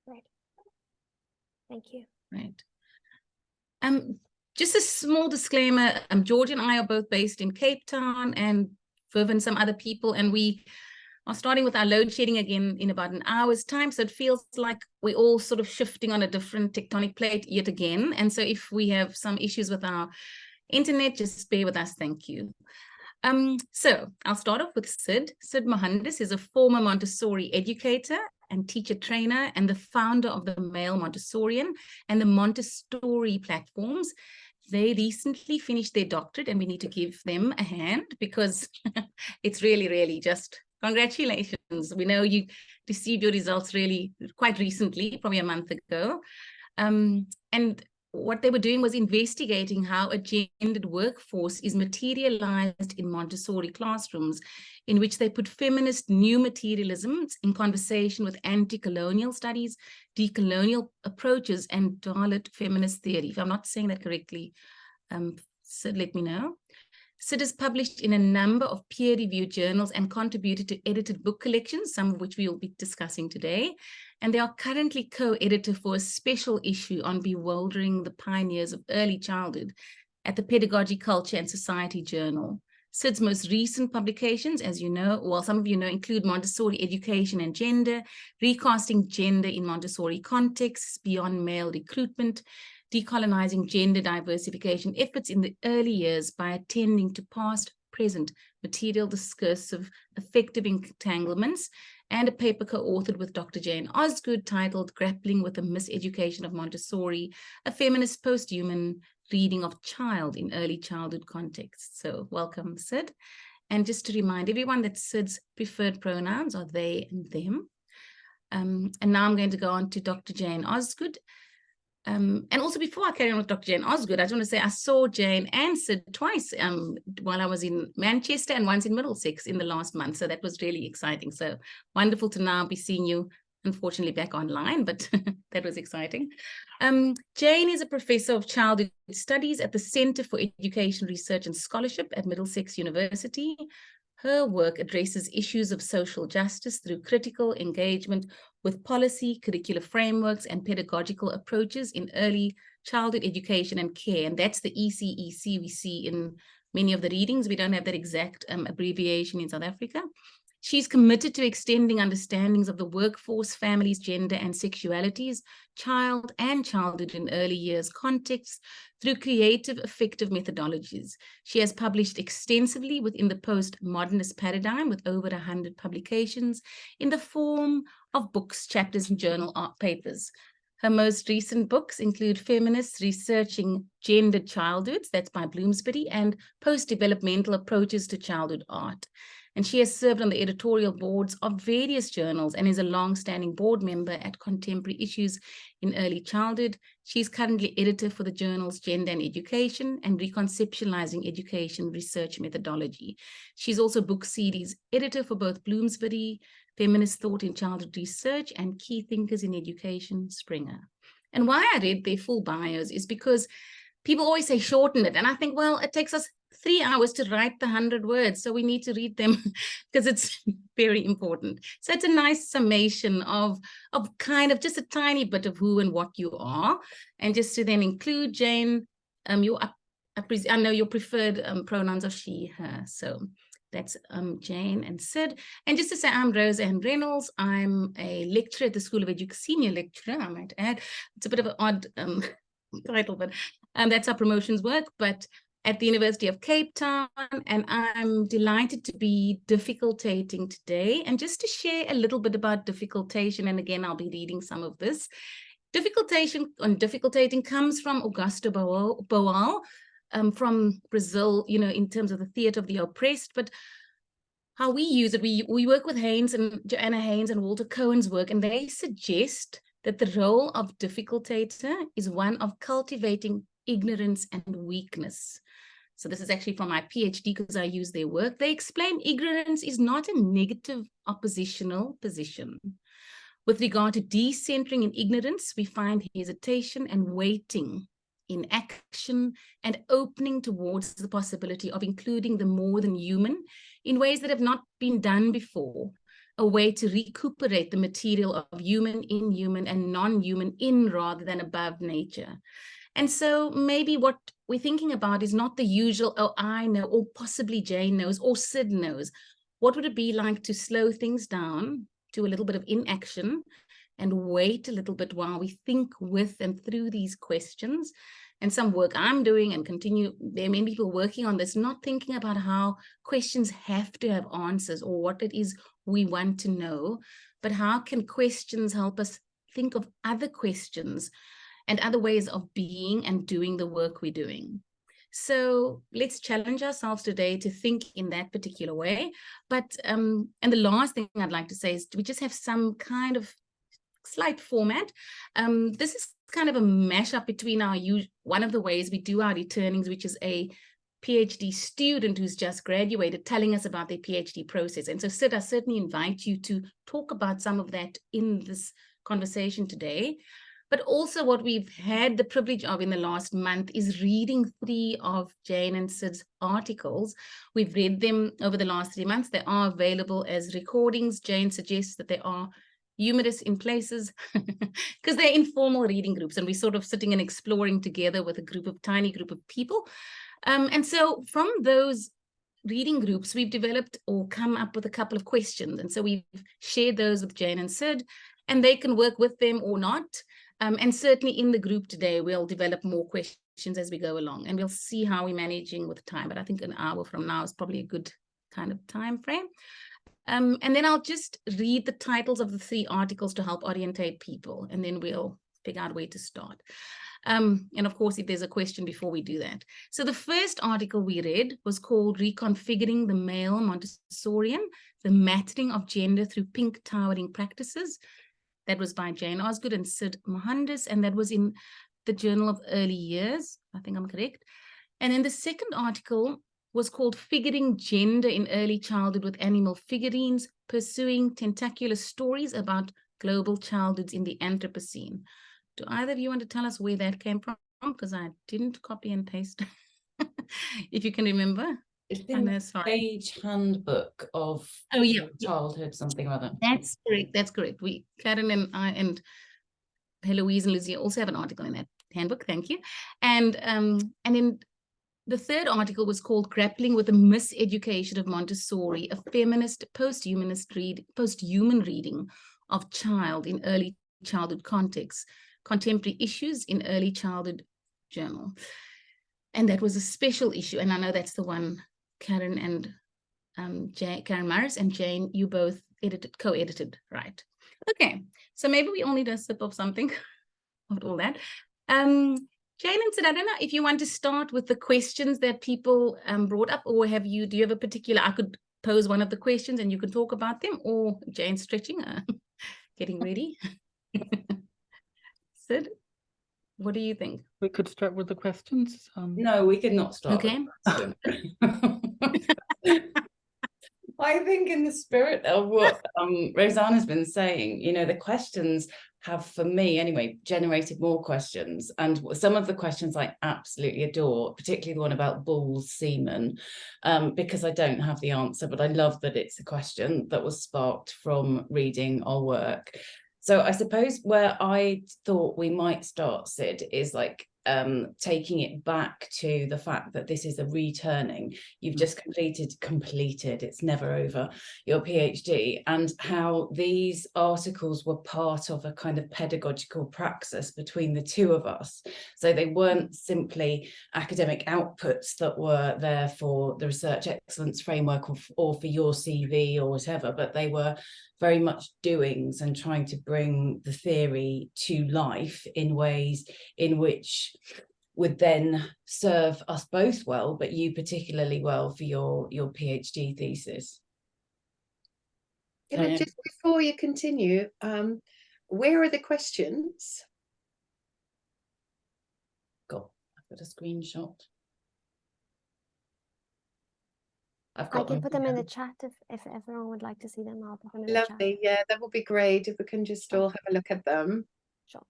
Right. Thank you. Right. Just a small disclaimer, George and I are both based in Cape Town, and Viv and some other people, and we are starting with our load shedding again in about an hour's time. So it feels like we're all sort of shifting on a different tectonic plate yet again. And so if we have some issues with our internet, just bear with us. Thank you. So I'll start off with Sid. Sid Mohandas is a former Montessori educator and teacher trainer and the founder of the Male Montessorian and the Montessori platforms. They recently finished their doctorate, and we need to give them a hand because it's really, really just congratulations. We know you received your results really quite recently, probably a month ago. And what they were doing was investigating how a gendered workforce is materialized in Montessori classrooms, in which they put feminist new materialisms in conversation with anti-colonial studies, decolonial approaches, and Dalit feminist theory. If I'm not saying that correctly, Sid, let me know. Sid is published in a number of peer-reviewed journals and contributed to edited book collections, some of which we will be discussing today. And they are currently co-editor for a special issue on Bewildering, the Pioneers of Early Childhood at the Pedagogy, Culture and Society Journal. Sid's most recent publications, as you know, well, some of you know, include Montessori Education and Gender, Recasting Gender in Montessori Contexts, Beyond Male Recruitment, Decolonizing Gender Diversification Efforts in the Early Years by Attending to Past, Present, Material Discursive, Effective Entanglements, and a paper co-authored with Dr. Jayne Osgood titled Grappling with the Miseducation of Montessori, a feminist posthuman reading of child in early childhood contexts. So welcome, Sid. And just to remind everyone that Sid's preferred pronouns are they and them. And now I'm going to go on to Dr. Jayne Osgood. And also before I carry on with Dr. Jayne Osgood, I just want to say I saw Jane and Sid twice while I was in Manchester and once in Middlesex in the last month. So that was really exciting. So wonderful to now be seeing you, unfortunately back online, but that was exciting. Jane is a professor of childhood studies at the Center for Education, Research and Scholarship at Middlesex University. Her work addresses issues of social justice through critical engagement with policy, curricular frameworks, and pedagogical approaches in early childhood education and care. And that's the ECEC we see in many of the readings. We don't have that exact abbreviation in South Africa. She's committed to extending understandings of the workforce, families, gender, and sexualities, child and childhood in early years contexts through creative, effective methodologies. She has published extensively within the postmodernist paradigm with over 100 publications in the form of books, chapters, and journal art papers. Her most recent books include Feminists Researching Gendered Childhoods, that's by Bloomsbury, and Post-Developmental Approaches to Childhood Art. And she has served on the editorial boards of various journals and is a long-standing board member at Contemporary Issues in Early Childhood. She's currently editor for the journals Gender and Education and Reconceptualizing Education Research Methodology. She's also book series editor for both Bloomsbury, Feminist Thought in Childhood Research, and Key Thinkers in Education, Springer. And why I read their full bios is because people always say shorten it. And I think, well, it takes us 3 hours to write the 100 words. So we need to read them because it's very important. So it's a nice summation of kind of just a tiny bit of who and what you are. And just to then include Jane, I know your preferred pronouns are she, her. So that's Jane and Sid. And just to say, I'm Roseanne Reynolds. I'm a lecturer at the School of Education, senior lecturer, I might add. It's a bit of an odd title, but that's our promotions work. But at the University of Cape Town, and I'm delighted to be difficultating today. And just to share a little bit about difficultation, and again, I'll be reading some of this. Difficultating comes from Augusto Boal from Brazil, you know, in terms of the theater of the oppressed. But how we use it, we work with Haynes and Joanna Haynes and Walter Cohen's work, and they suggest that the role of difficultator is one of cultivating ignorance and weakness. So this is actually from my PhD because I use their work. They explain ignorance is not a negative oppositional position. With regard to decentering in ignorance, we find hesitation and waiting in action and opening towards the possibility of including the more than human in ways that have not been done before. a way to recuperate the material of human in human and non-human in rather than above nature. And so maybe what we're thinking about is not the usual, oh, I know, or possibly Jane knows, or Sid knows. What would it be like to slow things down to a little bit of inaction and wait a little bit while we think with and through these questions? And some work I'm doing and continue, there are many people working on this, not thinking about how questions have to have answers or what it is we want to know, but how can questions help us think of other questions and other ways of being and doing the work we're doing. So let's challenge ourselves today to think in that particular way. But, and the last thing I'd like to say is we just have some kind of slight format. This is kind of a mashup between our one of the ways we do our returnings, which is a PhD student who's just graduated telling us about their PhD process. And so Sid, I certainly invite you to talk about some of that in this conversation today. But also what we've had the privilege of in the last month is reading 3 of Jane and Sid's articles. We've read them over the last 3 months. They are available as recordings. Jane suggests that they are humorous in places because they're informal reading groups and we're sort of sitting and exploring together with a tiny group of people. And so from those reading groups, we've developed or come up with a couple of questions. And so we've shared those with Jane and Sid, and they can work with them or not. And certainly in the group today, we'll develop more questions as we go along, and we'll see how we're managing with time. But I think an hour from now is probably a good kind of time frame. And then I'll just read the titles of the 3 articles to help orientate people, and then we'll figure out where to start. And of course, if there's a question before we do that. So the first article we read was called Reconfiguring the Male Montessorian, the Mattering of Gender Through Pink Towering Practices. That was by Jayne Osgood and Sid Mohandas, and that was in the Journal of Early Years. I think I'm correct. And then the second article was called Figuring Gender in Early Childhood with Animal Figurines, Pursuing Tentacular Stories About Global Childhoods in the Anthropocene. Do either of you want to tell us where that came from? Because I didn't copy and paste, if you can remember. It's in the Page Handbook of Childhood, something or other. That's correct. That's correct. Karen and I and Heloise and Lucia also have an article in that handbook. Thank you. And then the third article was called Grappling with the Miseducation of Montessori, a feminist posthuman reading of child in early childhood contexts, contemporary issues in early childhood journal. And that was a special issue. And I know that's the one Karen and Karen Maris and Jane, you both co-edited, right? Okay, so maybe we all need a sip of something of all that. Jane and Sid, I don't know if you want to start with the questions that people brought up, or do you have a particular, I could pose one of the questions and you can talk about them, or Jane stretching, getting ready. Sid, what do you think? We could start with the questions. No, we could not start. Okay. I think in the spirit of what Rosanna's been saying, you know, the questions have, for me anyway, generated more questions. And some of the questions I absolutely adore, particularly the one about bull's semen, because I don't have the answer, but I love that it's a question that was sparked from reading our work. So I suppose where I thought we might start, Sid, is like taking it back to the fact that this is a returning. You've just completed, it's never over, your PhD, and how these articles were part of a kind of pedagogical praxis between the two of us. So they weren't simply academic outputs that were there for the research excellence framework or for your CV or whatever, but they were very much doings and trying to bring the theory to life in ways in which would then serve us both well, but you particularly well for your PhD thesis. Just before you continue, where are the questions? I've got a screenshot. I can put them in the chat if everyone would like to see them. I'll put them in the chat. Lovely, yeah, that would be great if we can just all have a look at them. Sure.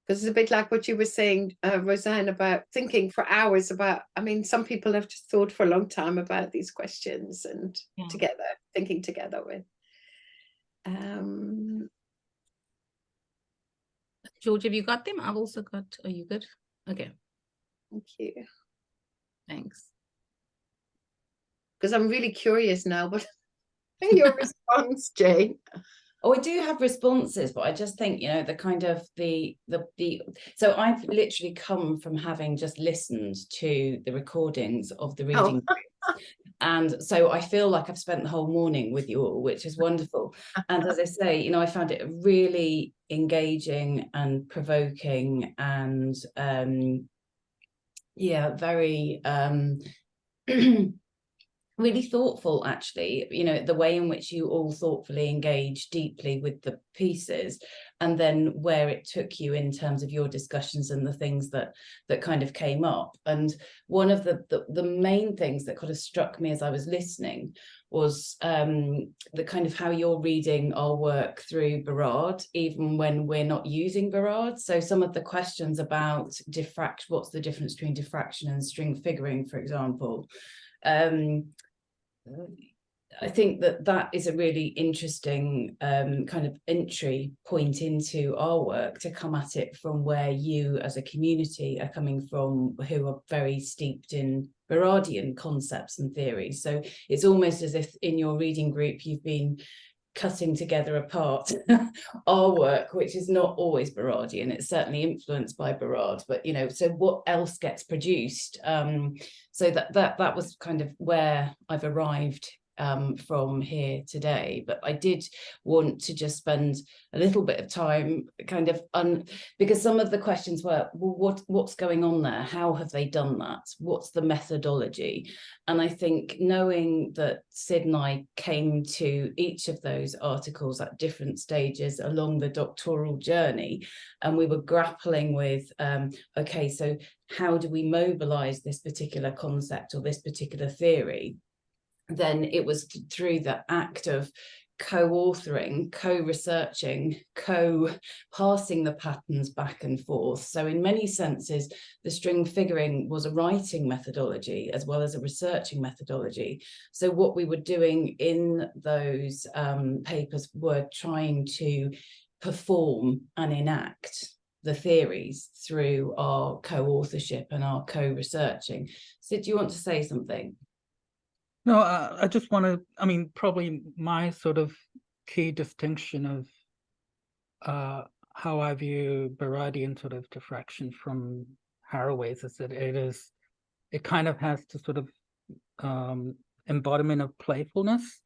Because it's a bit like what you were saying, Roseanne, about thinking for hours about, I mean, some people have just thought for a long time about these questions and thinking together with. George, have you got them? I've also got, are you good? Okay, Thank you. thanks. Because I'm really curious now, but your response, Jane? Oh, I do have responses, but I just think, you know, the kind of the so I've literally come from having just listened to the recordings of the reading groups. And so I feel like I've spent the whole morning with you all, which is wonderful. And as I say, you know, I found it really engaging and provoking and yeah, very really thoughtful, actually, you know, the way in which you all thoughtfully engage deeply with the pieces, and then where it took you in terms of your discussions and the things that kind of came up. And one of the main things that kind of struck me as I was listening was the kind of how you're reading our work through Berard, even when we're not using Berard. So some of the questions about diffraction, what's the difference between diffraction and string figuring, for example. I think that is a really interesting kind of entry point into our work, to come at it from where you as a community are coming from, who are very steeped in Berardian concepts and theories. So it's almost as if in your reading group you've been cutting together apart our work, which is not always Berardian. It's certainly influenced by Berard, but you know, so what else gets produced? So that was kind of where I've arrived from here today. But I did want to just spend a little bit of time kind of because some of the questions were, well, what's going on there? How have they done that? What's the methodology? And I think knowing that Sid and I came to each of those articles at different stages along the doctoral journey, and we were grappling with, okay, so how do we mobilize this particular concept or this particular theory? Then it was through the act of co-authoring, co-researching, co-passing the patterns back and forth. So in many senses, the string figuring was a writing methodology as well as a researching methodology. So what we were doing in those papers were trying to perform and enact the theories through our co-authorship and our co-researching. So do you want to say something? No, I just want to, I mean, probably my sort of key distinction of how I view Berardian sort of diffraction from Haraway's is that it kind of has the sort of embodiment of playfulness.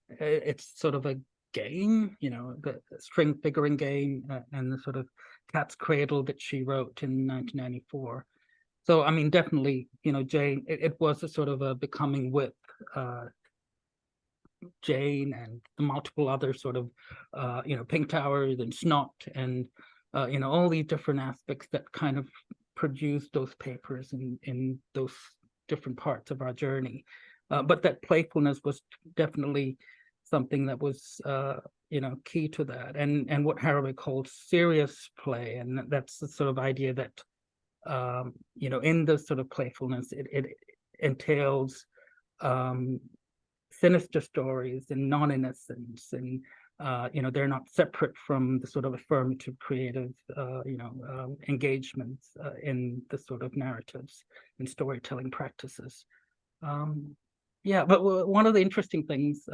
It's sort of a game, you know, the string figuring game and the sort of Cat's Cradle that she wrote in 1994. So, I mean, definitely, you know, Jane, it was a sort of a becoming with Jane and the multiple other sort of, you know, Pink Towers and Snot and, you know, all these different aspects that kind of produced those papers in those different parts of our journey. But that playfulness was definitely something that was, you know, key to that. And what Haraway called serious play. And that's the sort of idea that, you know, in the sort of playfulness, it entails sinister stories and non-innocence, and you know, they're not separate from the sort of affirmative creative you know, engagements in the sort of narratives and storytelling practices. Yeah, but one of the interesting things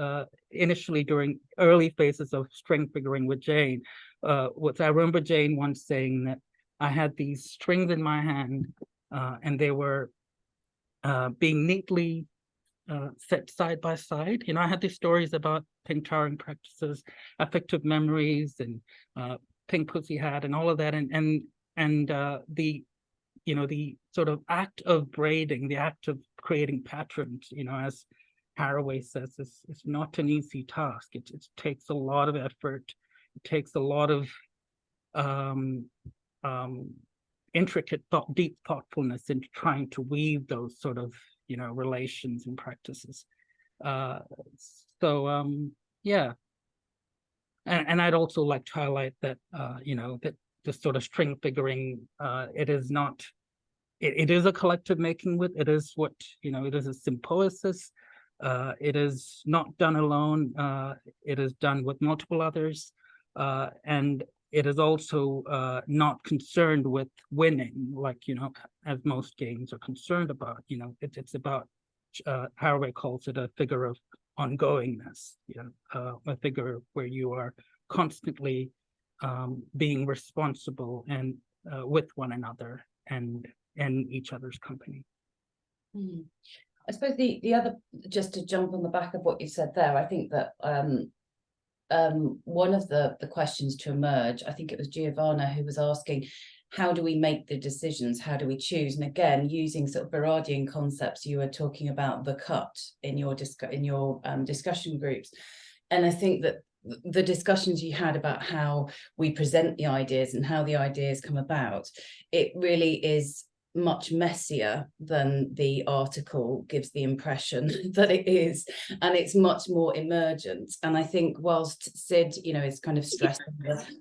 initially during early phases of string figuring with Jane was, I remember Jane once saying that I had these strings in my hand and they were being neatly set side by side. You know, I had these stories about pink towering practices, affective memories, and pink pussy hat, and all of that, and the, you know, the sort of act of braiding, the act of creating patterns, you know, as Haraway says, it's not an easy task. It takes a lot of effort. It takes a lot of intricate deep thoughtfulness into trying to weave those sort of, you know, relations and practices. Yeah, and I'd also like to highlight that you know, that the sort of string figuring, it is not, it is a collective making with, it is what, you know, it is a sympoiesis, It is not done alone. It is done with multiple others, and it is also not concerned with winning, like, you know, as most games are concerned about. You know, it's about, Haraway calls it a figure of ongoingness, you know, a figure where you are constantly being responsible and with one another and in each other's company. I suppose the other, just to jump on the back of what you said there, I think that one of the questions to emerge, I think it was Giovanna who was asking, how do we make the decisions? How do we choose? And again, using sort of Berardian concepts, you were talking about the cut in your discussion groups. And I think that the discussions you had about how we present the ideas and how the ideas come about, it really is much messier than the article gives the impression that it is, and it's much more emergent. And I think whilst Sid, you know, is kind of stressing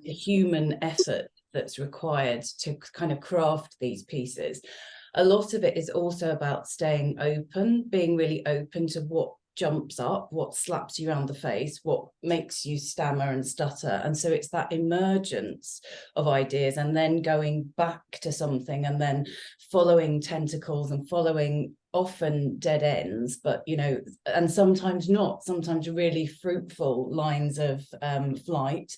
the human effort that's required to kind of craft these pieces, a lot of it is also about staying open, being really open to what jumps up, what slaps you around the face, what makes you stammer and stutter. And so it's that emergence of ideas and then going back to something and then following tentacles and following often dead ends, but, you know, and sometimes not, sometimes really fruitful lines of flight,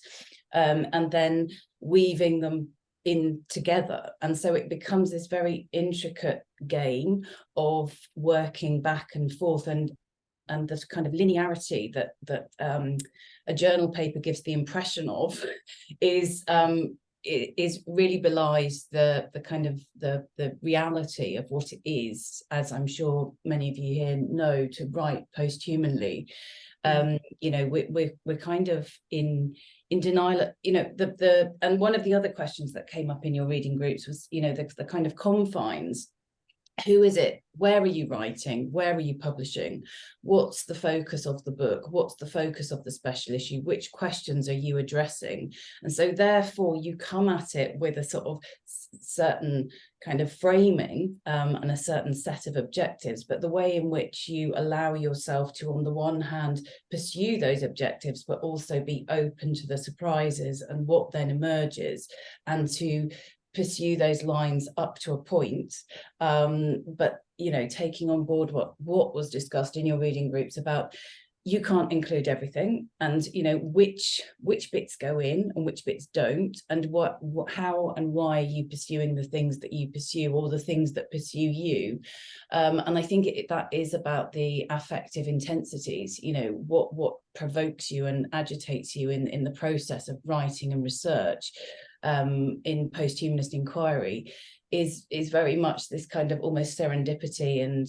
and then weaving them in together. And so it becomes this very intricate game of working back and forth, and this kind of linearity that a journal paper gives the impression of is really belies the kind of the reality of what it is, as I'm sure many of you here know, to write posthumanly. You know, we're kind of in denial, you know, and one of the other questions that came up in your reading groups was, you know, the kind of confines. Who is it? Where are you writing? Where are you publishing? What's the focus of the book? What's the focus of the special issue? Which questions are you addressing? And so therefore you come at it with a sort of certain kind of framing and a certain set of objectives, but the way in which you allow yourself to, on the one hand, pursue those objectives, but also be open to the surprises and what then emerges, and to pursue those lines up to a point, but, you know, taking on board what was discussed in your reading groups about you can't include everything, and, you know, which bits go in and which bits don't, and what how and why are you pursuing the things that you pursue, or the things that pursue you. And I think that is about the affective intensities, you know, what provokes you and agitates you in the process of writing and research. In posthumanist inquiry is very much this kind of almost serendipity and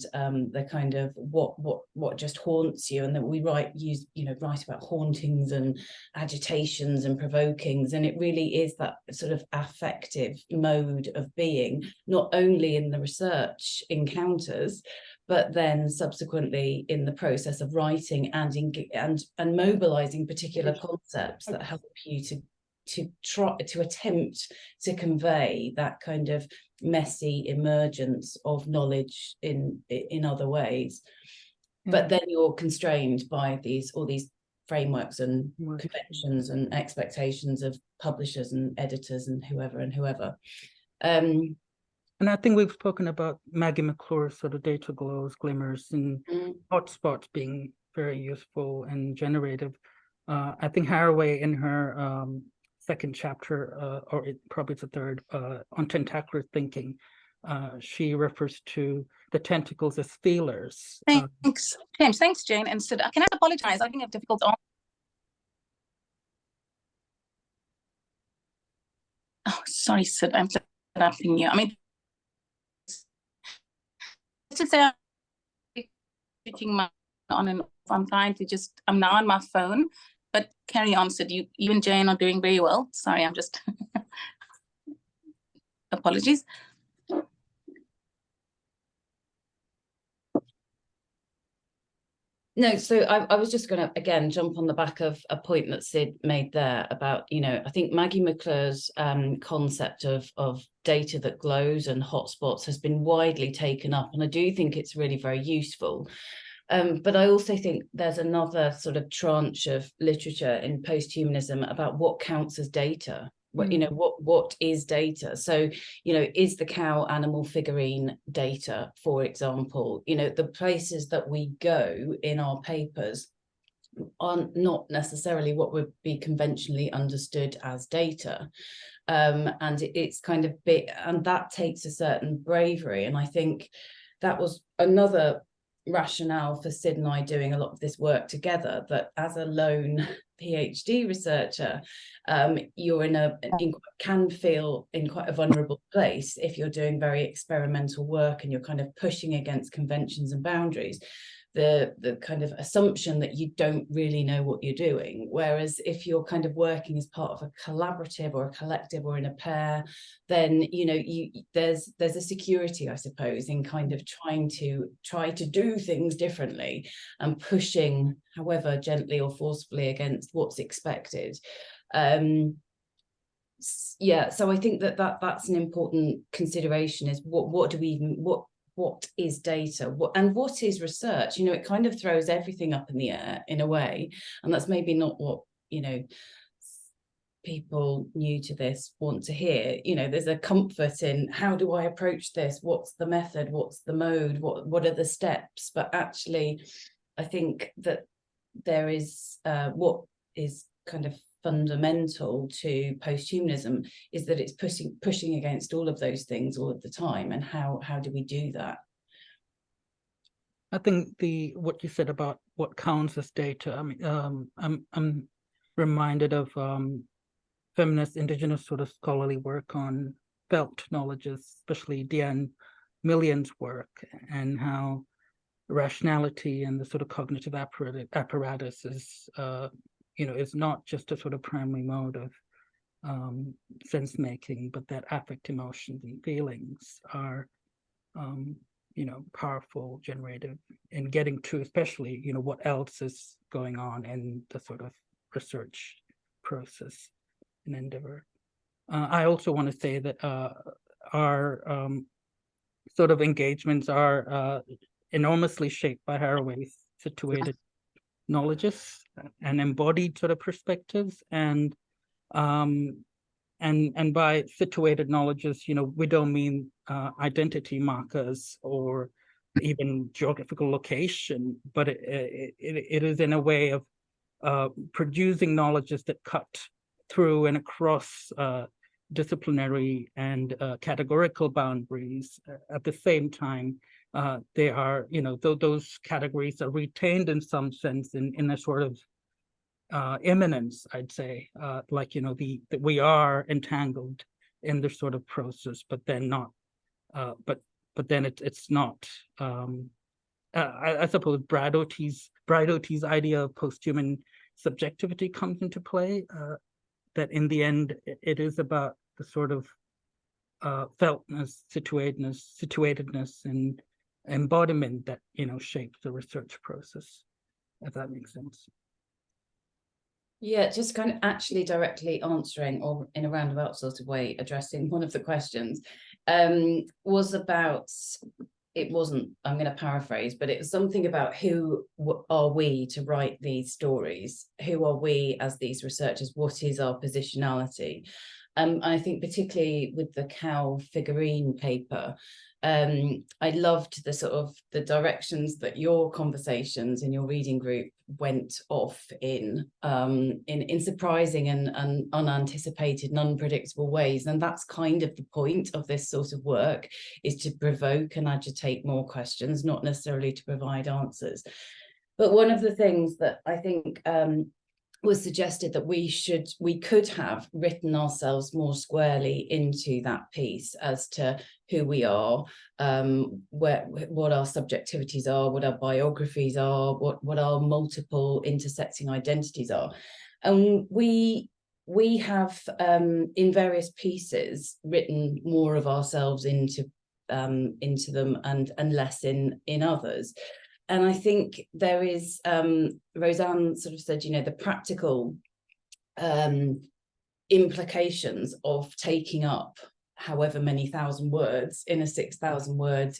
the kind of what just haunts you, and that we write about hauntings and agitations and provokings, and it really is that sort of affective mode of being, not only in the research encounters, but then subsequently in the process of writing and mobilizing particular concepts that help you to attempt to convey that kind of messy emergence of knowledge in other ways. But then you're constrained by all these frameworks and conventions and expectations of publishers and editors and whoever. And I think we've spoken about Maggie McClure's sort of data glows, glimmers, and hotspots being very useful and generative. I think Haraway in her second chapter, or probably it's the third, on tentacular thinking, she refers to the tentacles as feelers. Thanks, James. Thanks, Jane. And Sid, can I apologize? I think I have difficult on. Oh, sorry, Sid. I'm interrupting you. I mean, to say I'm switching my on and off. I'm trying to I'm now on my phone. But carry on, Sid. You and Jane are doing very well. Sorry, I'm just apologies. No, so I was just going to, again, jump on the back of a point that Sid made there about, you know, I think Maggie McClure's concept of data that glows and hotspots has been widely taken up. And I do think it's really very useful. But I also think there's another sort of tranche of literature in posthumanism about what counts as data. What, you know, what is data? So, you know, is the cow animal figurine data, for example? You know, the places that we go in our papers are not necessarily what would be conventionally understood as data. And it's kind of big, and that takes a certain bravery. And I think that was another rationale for Sid and I doing a lot of this work together, that as a lone PhD researcher, you're can feel in quite a vulnerable place if you're doing very experimental work and you're kind of pushing against conventions and boundaries. The kind of assumption that you don't really know what you're doing. Whereas if you're kind of working as part of a collaborative or a collective or in a pair, then, you know, there's a security, I suppose, in kind of trying to do things differently and pushing, however gently or forcefully, against what's expected. Yeah, so I think that's an important consideration, is what is data, what is research? You know, it kind of throws everything up in the air in a way, and that's maybe not what, you know, people new to this want to hear. You know, there's a comfort in, how do I approach this? What's the method? What's the mode? What are the steps? But actually, I think that there is what is kind of fundamental to posthumanism is that it's pushing against all of those things all of the time. And how do we do that? I think what you said about what counts as data, I mean, I'm reminded of feminist indigenous sort of scholarly work on felt knowledges, especially Diane Million's work, and how rationality and the sort of cognitive apparatus is you know, is not just a sort of primary mode of sense making, but that affect, emotions, and feelings are you know, powerful, generative in getting to, especially, you know, what else is going on in the sort of research process and endeavor. I also want to say that our sort of engagements are enormously shaped by how we situated knowledges and embodied sort of perspectives, and by situated knowledges, you know, we don't mean identity markers or even geographical location, but it is in a way of producing knowledges that cut through and across disciplinary and categorical boundaries. At the same time, they are, you know, those categories are retained in some sense in a sort of imminence, I'd say, like, you know, that we are entangled in this sort of process, but then not, but then it's not. I suppose Brad Otey's idea of posthuman subjectivity comes into play. That in the end, it is about the sort of feltness, situatedness, and embodiment that, you know, shapes the research process, if that makes sense. Yeah, just kind of actually directly answering, or in a roundabout sort of way addressing one of the questions, was about, it wasn't, I'm going to paraphrase, but it was something about who are we to write these stories? Who are we as these researchers? What is our positionality? I think particularly with the cow figurine paper, I loved the sort of the directions that your conversations in your reading group went off in surprising and unanticipated and unpredictable ways. And that's kind of the point of this sort of work, is to provoke and agitate more questions, not necessarily to provide answers. But one of the things that I think was suggested that we could have written ourselves more squarely into that piece as to who we are, what our subjectivities are, what our biographies are, what our multiple intersecting identities are. And we have in various pieces written more of ourselves into them and less in others. And I think there is, Roseanne sort of said, you know, the practical implications of taking up however many thousand words in a 6,000 word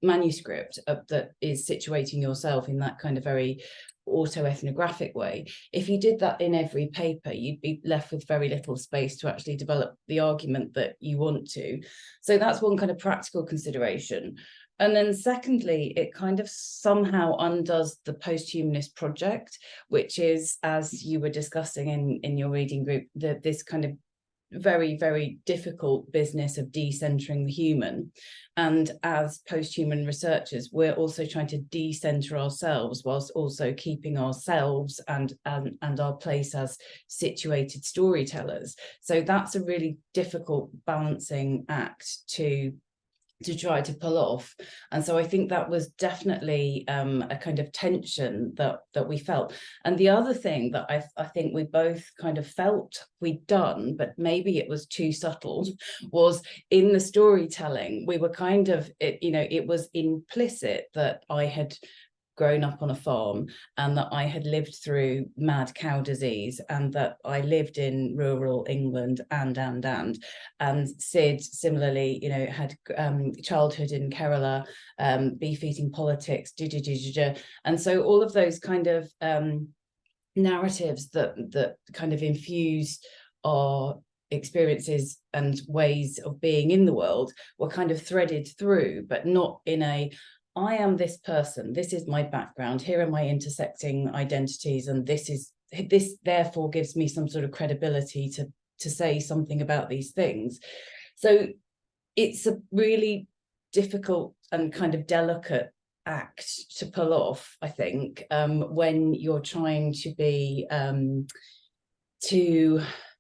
manuscript that is situating yourself in that kind of very autoethnographic way, if you did that in every paper, you'd be left with very little space to actually develop the argument that you want to. So that's one kind of practical consideration. And then secondly, it kind of somehow undoes the posthumanist project, which is, as you were discussing in your reading group, this kind of very, very difficult business of decentering the human. And as posthuman researchers, we're also trying to decenter ourselves whilst also keeping ourselves and our place as situated storytellers. So that's a really difficult balancing act to try to pull off. And so I think that was definitely a kind of tension that we felt. And the other thing that I think we both kind of felt we'd done, but maybe it was too subtle, was in the storytelling, we were kind of, it was implicit that I had grown up on a farm and that I had lived through mad cow disease and that I lived in rural England and Sid similarly, had childhood in Kerala, beef eating politics, and so all of those kind of narratives that kind of infuse our experiences and ways of being in the world were kind of threaded through, but not in a I am this person, this is my background, here are my intersecting identities, and this therefore gives me some sort of credibility to say something about these things. So it's a really difficult and kind of delicate act to pull off, I think, when you're trying to be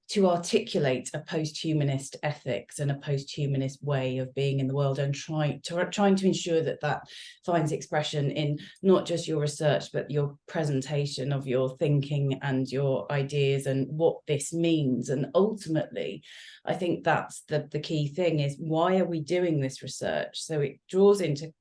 to articulate a posthumanist ethics and a posthumanist way of being in the world, and trying to ensure that finds expression in not just your research, but your presentation of your thinking and your ideas and what this means. And ultimately, I think that's the key thing, is why are we doing this research? So it draws into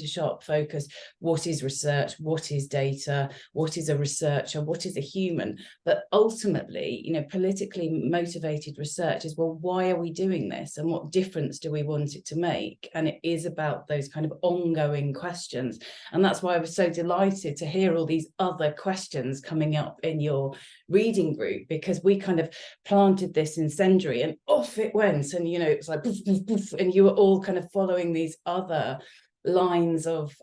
sharp focus what is research, what is data, what is a researcher, what is a human. But ultimately, politically motivated research is, well, why are we doing this and what difference do we want it to make? And it is about those kind of ongoing questions. And that's why I was so delighted to hear all these other questions coming up in your reading group, because we kind of planted this incendiary and off it went, and it was like poof, poof, poof, and you were all kind of following these other lines of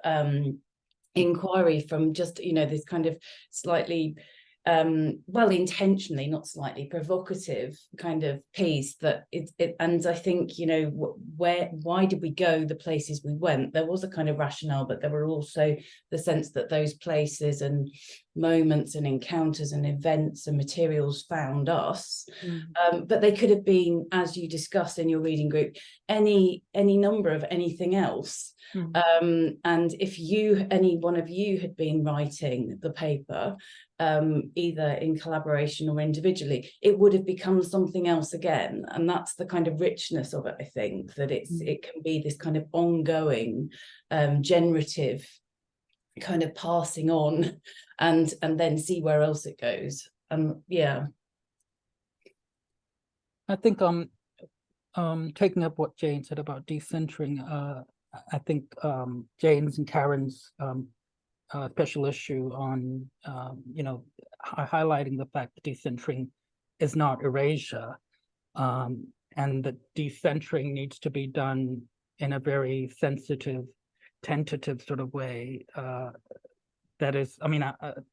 inquiry from just this kind of slightly well, intentionally, not slightly provocative kind of piece that and I think why did we go the places we went? There was a kind of rationale, but there were also the sense that those places and moments and encounters and events and materials found us. But they could have been, as you discussed in your reading group, any number of anything else. And if any one of you had been writing the paper, either in collaboration or individually, it would have become something else again. And that's the kind of richness of it, I think, that it can be this kind of ongoing generative kind of passing on and then see where else it goes. Yeah. I think taking up what Jane said about decentering, I think Jane's and Karen's special issue on highlighting the fact that decentering is not erasure, and that decentering needs to be done in a very sensitive, tentative sort of way. That is,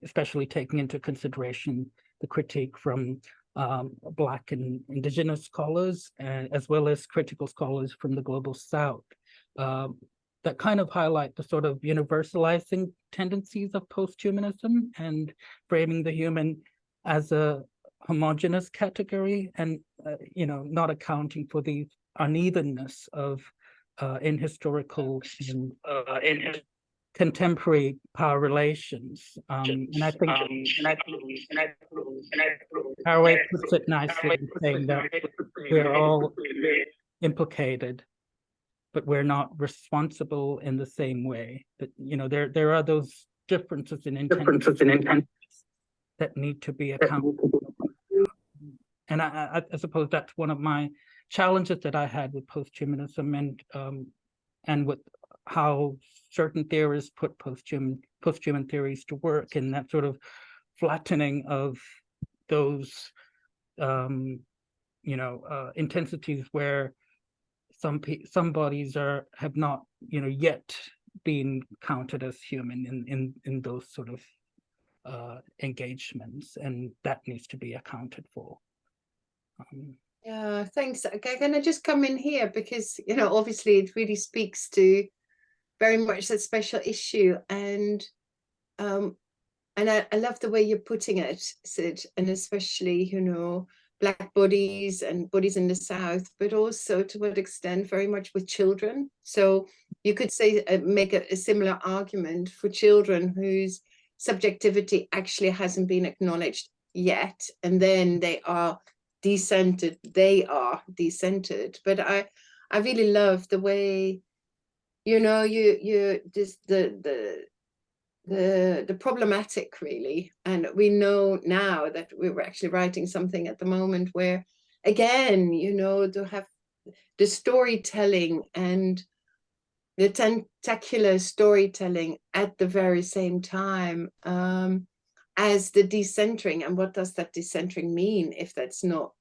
especially taking into consideration the critique from Black and Indigenous scholars, as well as critical scholars from the Global South, that kind of highlight the sort of universalizing tendencies of posthumanism and framing the human as a homogeneous category, and not accounting for the unevenness of in historical and contemporary power relations. And I think Haraway puts it nicely in saying that we're all implicated, but we're not responsible in the same way. That there are those differences in intent that need to be accounted for. And I suppose that's one of my challenges that I had with posthumanism and with how certain theorists put posthuman theories to work, and that sort of flattening of those intensities where some bodies have not yet been counted as human in those sort of engagements, and that needs to be accounted for. Yeah, thanks. Okay, can I just come in here, because obviously it really speaks to very much that special issue, and I love the way you're putting it, Sid, and especially Black bodies and bodies in the South, but also to what extent very much with children. So you could say make a similar argument for children whose subjectivity actually hasn't been acknowledged yet, and then they are decentered. But I really love the way you just the problematic, really. And we know now that we were actually writing something at the moment where, again, to have the storytelling and the tentacular storytelling at the very same time as the decentering. And what does that decentering mean if that's not,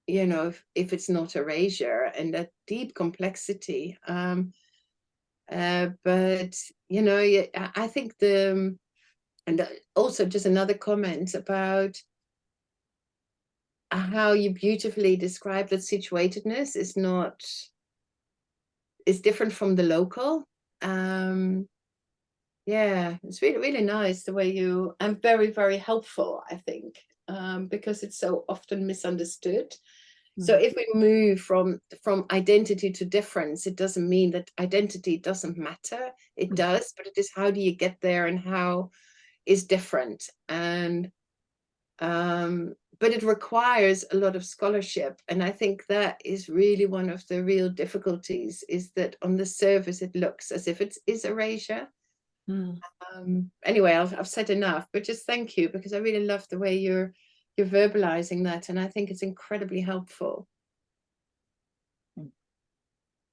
if it's not erasure, and that deep complexity. But I think and also just another comment about how you beautifully describe that situatedness is different from the local. Yeah, it's really, really nice the way and very, very helpful, I think, because it's so often misunderstood. So if we move from identity to difference, it doesn't mean that identity doesn't matter. It does, but it is how do you get there, and how is different. And but it requires a lot of scholarship, and I think that is really one of the real difficulties, is that on the surface it looks as if it is erasure. Anyway, I've said enough, but just thank you, because I really love the way you're verbalizing that, and I think it's incredibly helpful.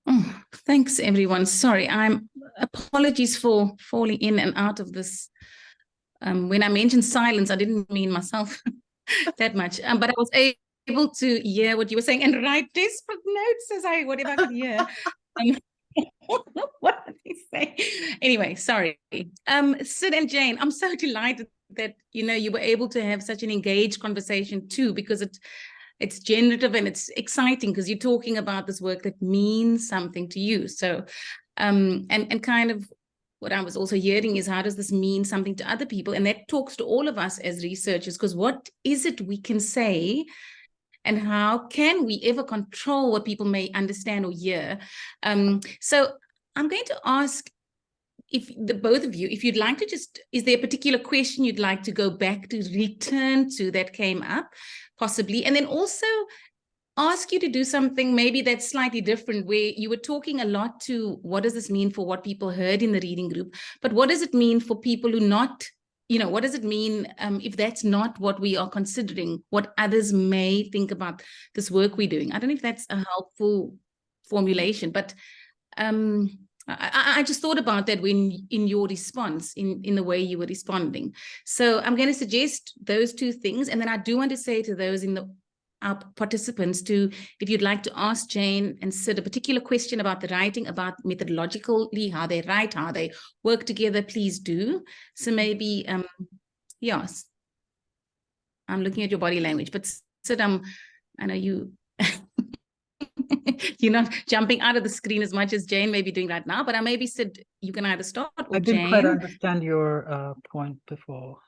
Oh, thanks everyone. Sorry, apologies for falling in and out of this. When I mentioned silence, I didn't mean myself that much, but I was able to hear what you were saying and write desperate notes as whatever I could hear. What did he say? Anyway, sorry. Sid and Jane, I'm so delighted that you were able to have such an engaged conversation too, because it's generative and it's exciting, because you're talking about this work that means something to you. So and kind of what I was also hearing is, how does this mean something to other people? And that talks to all of us as researchers, because what is it we can say, and how can we ever control what people may understand or hear? So I'm going to ask if the both of you, if you'd like to is there a particular question you'd like to go back to, return to, that came up possibly, and then also ask you to do something maybe that's slightly different, where you were talking a lot to what does this mean for what people heard in the reading group, but what does it mean for people who not, what does it mean if that's not what we are considering, what others may think about this work we're doing? I don't know if that's a helpful formulation, but I just thought about that when in your response, in the way you were responding. So I'm going to suggest those two things, and then I do want to say to those our participants if you'd like to ask Jane and Sid a particular question about the writing, about methodologically how they write, how they work together, please do. So maybe yes, I'm looking at your body language, but Sid, I know you you're not jumping out of the screen as much as Jane may be doing right now, but I maybe said you can either start or I didn't Jane. quite understand your point before.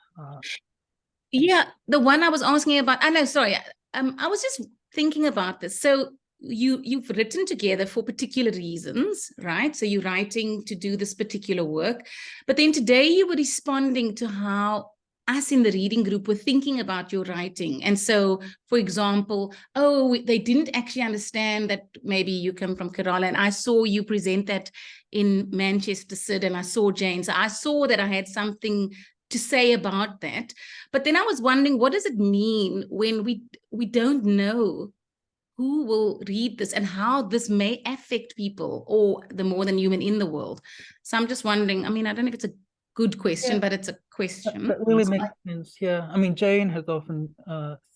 Yeah, the one I was asking about, I know, sorry, I was just thinking about this. So you've written together for particular reasons, right? So you're writing to do this particular work, but then today you were responding to how us in the reading group were thinking about your writing. And so, for example, they didn't actually understand that maybe you come from Kerala, and I saw you present that in Manchester, Sid, and I saw Jane. So I saw that I had something to say about that. But then I was wondering, what does it mean when we don't know who will read this and how this may affect people or the more than human in the world. So I'm just wondering, I mean, I don't know if it's a good question, but it's a question. That really makes sense. Yeah, I mean, Jane has often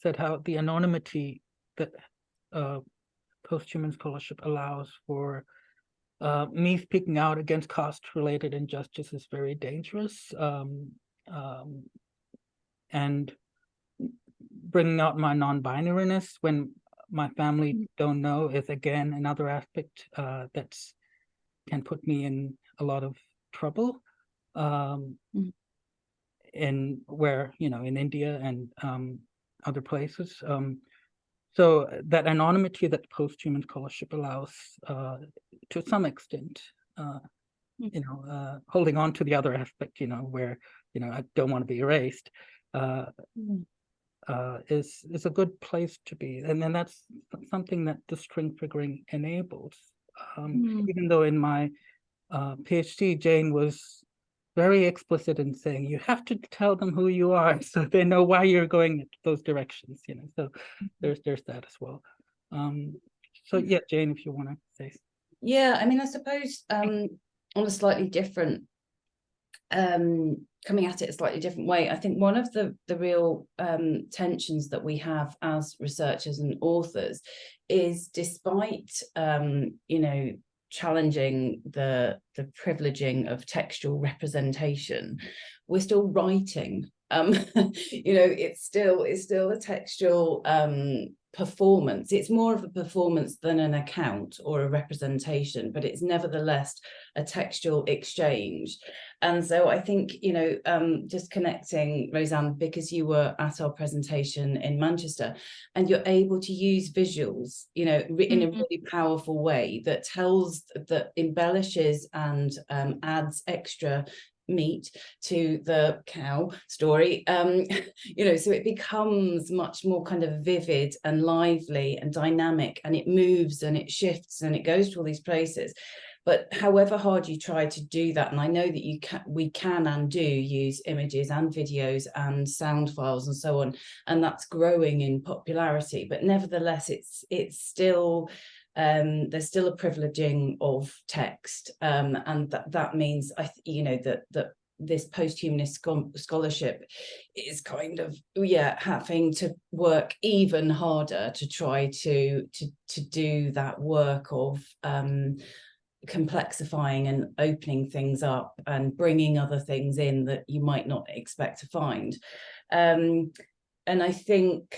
said how the anonymity that posthuman scholarship allows for me speaking out against caste-related injustice is very dangerous, and bringing out my non-binariness when my family don't know is again another aspect that can put me in a lot of trouble. In where, you know, in India and other places. So that anonymity that posthuman scholarship allows, to some extent, you know, holding on to the other aspect, you know, where, you know, I don't want to be erased, is a good place to be. And then that's something that the string figuring enables. Even though in my PhD, Jane was very explicit in saying you have to tell them who you are so they know why you're going in those directions, you know. So there's that as well. So yeah, Jane, if you want to say. Yeah, I mean, I suppose on a slightly different, coming at it a slightly different way, I think one of the real tensions that we have as researchers and authors is, despite you know, challenging the privileging of textual representation, we're still writing. You know, it's still a textual performance. It's more of a performance than an account or a representation, but it's nevertheless a textual exchange. And so I think, you know, just connecting, Roseanne, because you were at our presentation in Manchester and you're able to use visuals, you know, in a really powerful way that embellishes and adds extra meat to the cow story, you know, so it becomes much more kind of vivid and lively and dynamic, and it moves and it shifts and it goes to all these places. But however hard you try to do that, and I know that we can and do use images and videos and sound files and so on, and that's growing in popularity, but nevertheless it's still there's still a privileging of text, and that means you know that this posthumanist scholarship is kind of, yeah, having to work even harder to try to do that work of complexifying and opening things up and bringing other things in that you might not expect to find. And I think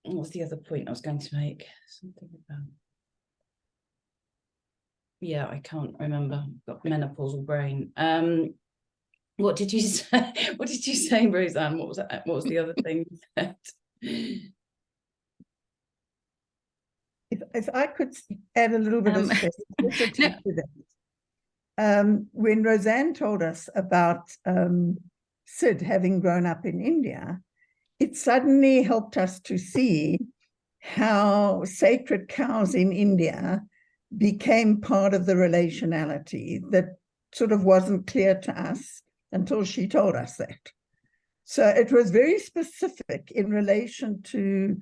what's the other point I was going to make? Something about, yeah, I can't remember. I've got menopausal brain. What did you say? What did you say, Roseanne? What was the other thing you said? If I could add a little bit of specificity to that. When Roseanne told us about Sid having grown up in India, it suddenly helped us to see how sacred cows in India became part of the relationality that sort of wasn't clear to us until she told us that. So it was very specific in relation to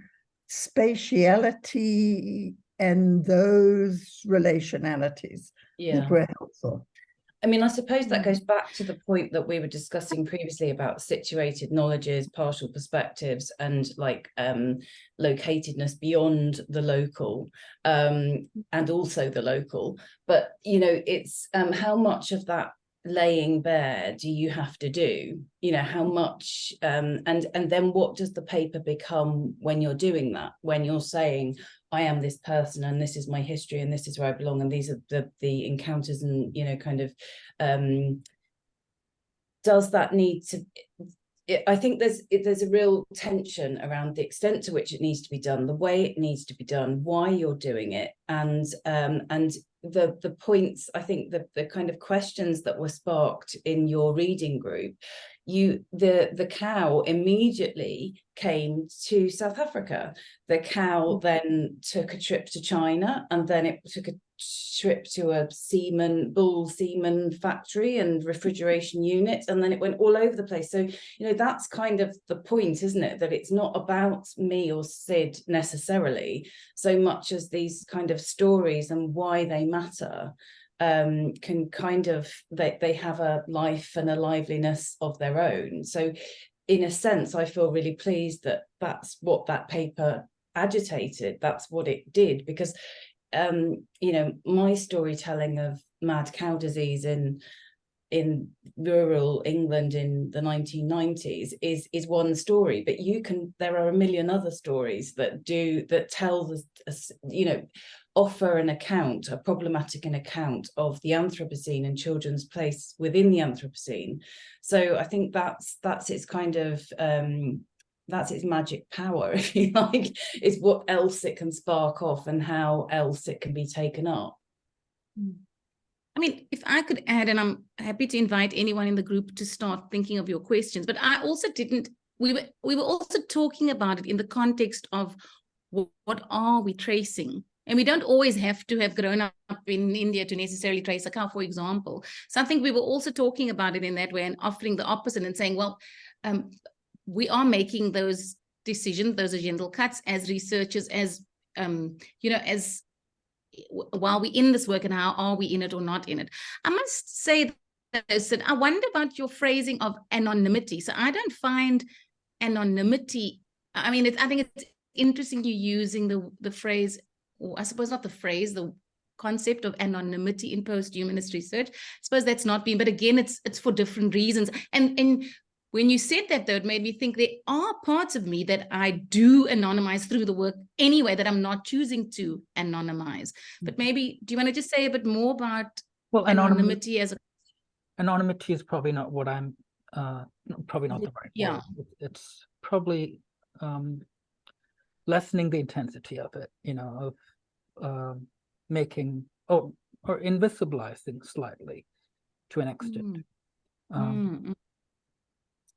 spatiality and those relationalities that were helpful. I mean, I suppose that goes back to the point that we were discussing previously about situated knowledges, partial perspectives, and like locatedness beyond the local, and also the local. But, you know, it's how much of that laying bare do you have to do, you know, how much, and then what does the paper become when you're doing that, when you're saying, I am this person and this is my history and this is where I belong and these are the encounters, and, you know, kind of, does that need to, I think there's a real tension around the extent to which it needs to be done, the way it needs to be done, why you're doing it, and the points, I think the kind of questions that were sparked in your reading group. The cow immediately came to South Africa. The cow then took a trip to China, and then it took a trip to a bull semen factory and refrigeration unit, and then it went all over the place. So, that's kind of the point, isn't it? That it's not about me or Sid necessarily, so much as these kind of stories and why they matter can kind of, they have a life and a liveliness of their own. So in a sense, I feel really pleased that that's what that paper agitated. That's what it did, because my storytelling of mad cow disease in rural England in the 1990s is one story, but there are a million other stories that tell offer a problematic account of the Anthropocene and children's place within the Anthropocene. So I think that's its kind of that's its magic power, if you like, is what else it can spark off and how else it can be taken up. I mean, if I could add, and I'm happy to invite anyone in the group to start thinking of your questions, but I also we were also talking about it in the context of what are we tracing? And we don't always have to have grown up in India to necessarily trace a cow, for example. So I think we were also talking about it in that way and offering the opposite and saying, well, we are making those decisions, those agendal cuts as researchers, as, as while we're in this work, and how are we in it or not in it. I must say that I wonder about your phrasing of anonymity. So I don't find anonymity, I mean, I think it's interesting you using the phrase, or I suppose not the phrase, the concept of anonymity in posthumanist research. I suppose that's not been, but again, it's for different reasons. And when you said that, though, it made me think there are parts of me that I do anonymize through the work anyway, that I'm not choosing to anonymize. But maybe, do you want to just say a bit more about anonymity as a... Anonymity is probably not what I'm, probably not the right word. It's probably lessening the intensity of it, of making, or invisibilizing slightly to an extent.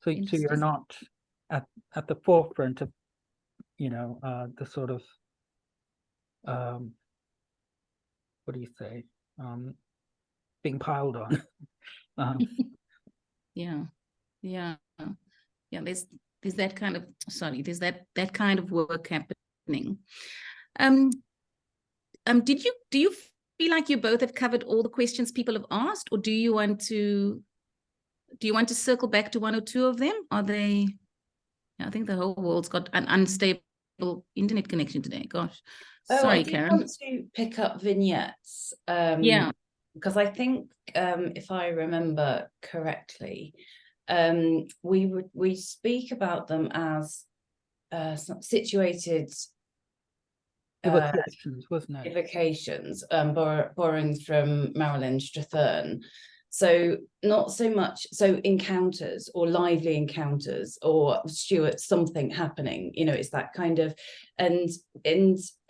So you're not at the forefront of, the sort of, what do you say, being piled on. Yeah. There's that kind of, there's that kind of work happening. Do you feel like you both have covered all the questions people have asked, or do you want to circle back to one or two of them? Are they... I think the whole world's got an unstable internet connection today. Gosh. Sorry, Karen. I want to pick up vignettes. Because I think, if I remember correctly, we speak about them as situated evocations, wasn't it? Evocations, borrowing from Marilyn Strathern. So not so much, encounters or lively encounters, or Stuart, something happening, it's that kind of, and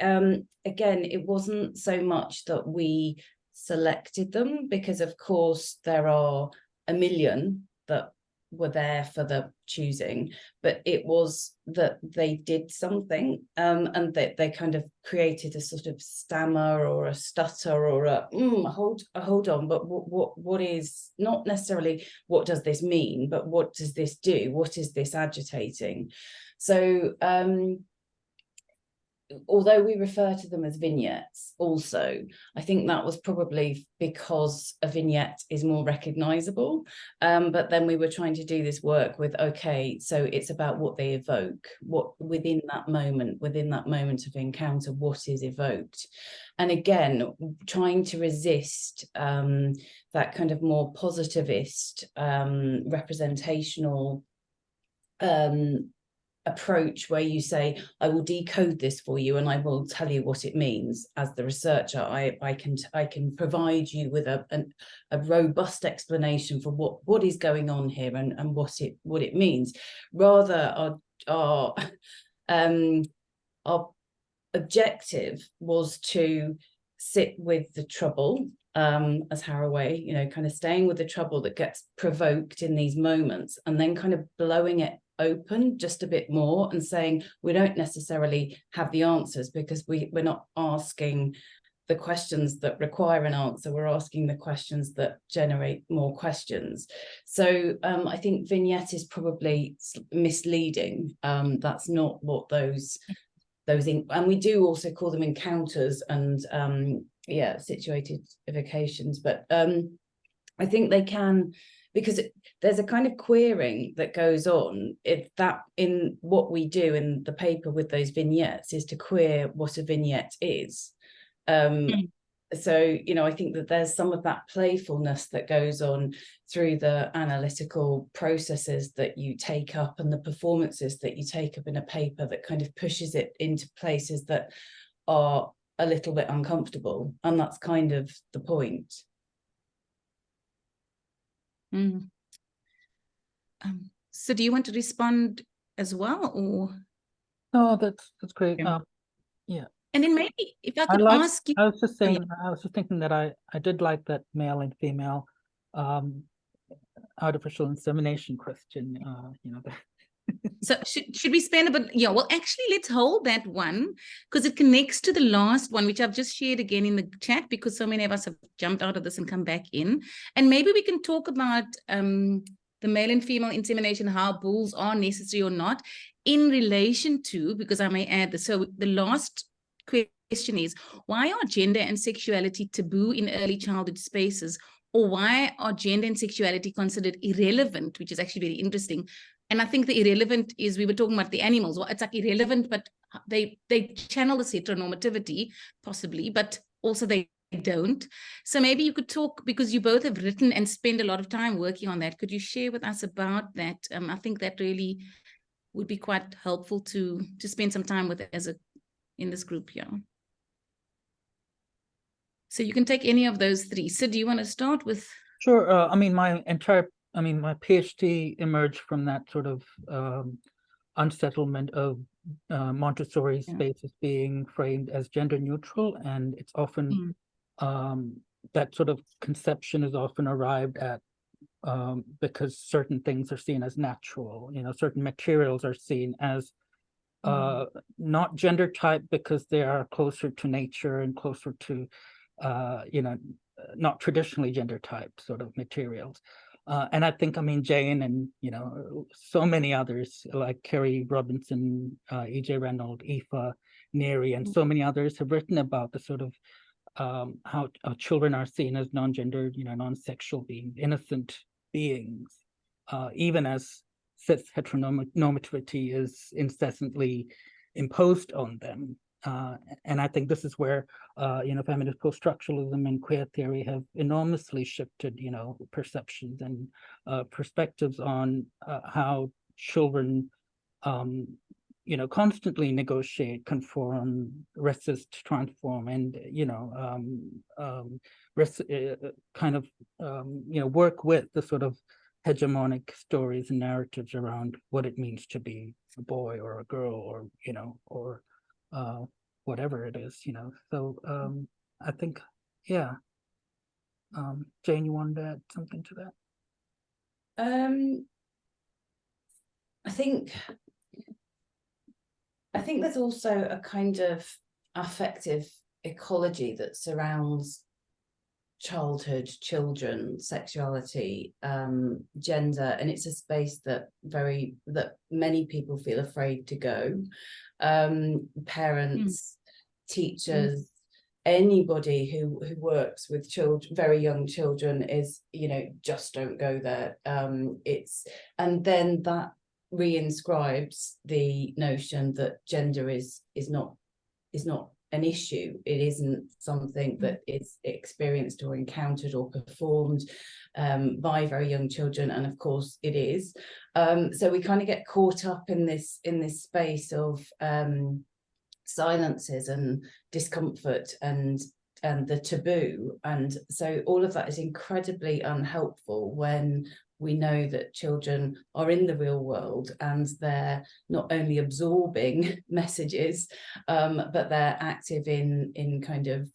again, it wasn't so much that we selected them, because of course there are a million that were there for the choosing, but it was that they did something, and that they kind of created a sort of stammer or a stutter or a hold on, but what is, not necessarily what does this mean, but what does this do, what is this agitating? So although we refer to them as vignettes also, I think that was probably because a vignette is more recognizable. But then we were trying to do this work with, okay, so it's about what they evoke, what within that moment of encounter, what is evoked. And again, trying to resist that kind of more positivist, representational approach, where you say, I will decode this for you and I will tell you what it means. As the researcher, I can provide you with a robust explanation for what is going on here and what it means. Rather, our objective was to sit with the trouble, as Haraway, kind of staying with the trouble that gets provoked in these moments, and then kind of blowing it open just a bit more and saying, we don't necessarily have the answers, because we're not asking the questions that require an answer. We're asking the questions that generate more questions. So I think vignette is probably misleading. That's not what those and we do also call them encounters and situated evocations, but I think they can, because there's a kind of queering that goes on. In what we do in the paper with those vignettes is to queer what a vignette is. So, you know, I think that there's some of that playfulness that goes on through the analytical processes that you take up and the performances that you take up in a paper that kind of pushes it into places that are a little bit uncomfortable. And that's kind of the point. So do you want to respond as well, or? No, that's great. Yeah. And then maybe if I could ask you. I was just saying, I was just thinking that I did like that male and female artificial insemination question, you know. So should we spend a bit? Yeah, well, actually, let's hold that one because it connects to the last one, which I've just shared again in the chat because so many of us have jumped out of this and come back in. And maybe we can talk about the male and female insemination, how bulls are necessary or not in relation to, because I may add this. So the last question is, why are gender and sexuality taboo in early childhood spaces? Or why are gender and sexuality considered irrelevant, which is actually very interesting. And I think the irrelevant is, we were talking about the animals. Well, it's like irrelevant, but they channel this heteronormativity, possibly, but also they don't. So maybe you could talk, because you both have written and spend a lot of time working on that. Could you share with us about that? I think that really would be quite helpful to spend some time with in this group here. So you can take any of those three. So do you want to start with? Sure. I mean, my PhD emerged from that sort of unsettlement of Montessori spaces being framed as gender neutral, and it's often that sort of conception is often arrived at because certain things are seen as natural. You know, certain materials are seen as not gender type because they are closer to nature and closer to you know, not traditionally gender type sort of materials. And I think, I mean, Jayne and, you know, so many others like Kerry Robinson, E.J. Reynolds, Aoife Neary, and so many others have written about the sort of how children are seen as non-gendered, you know, non-sexual beings, innocent beings, even as cis heteronormativity is incessantly imposed on them. And I think this is where, you know, feminist post-structuralism and queer theory have enormously shifted, you know, perceptions and perspectives on how children, you know, constantly negotiate, conform, resist, transform, and, you know, kind of, you know, work with the sort of hegemonic stories and narratives around what it means to be a boy or a girl, or, you know, or whatever it is, you know. So I think, yeah. Jayne, you wanted to add something to that? I think there's also a kind of affective ecology that surrounds childhood, children, sexuality, gender, and it's a space that many people feel afraid to go. Parents, teachers, anybody who works with children, very young children, is, you know, just don't go there. And then that reinscribes the notion that gender is not an issue. It isn't something that is experienced or encountered or performed by very young children, and of course it is. So we kind of get caught up in this space of silences and discomfort and the taboo, and so all of that is incredibly unhelpful when we know that children are in the real world and they're not only absorbing messages, but they're active in kind of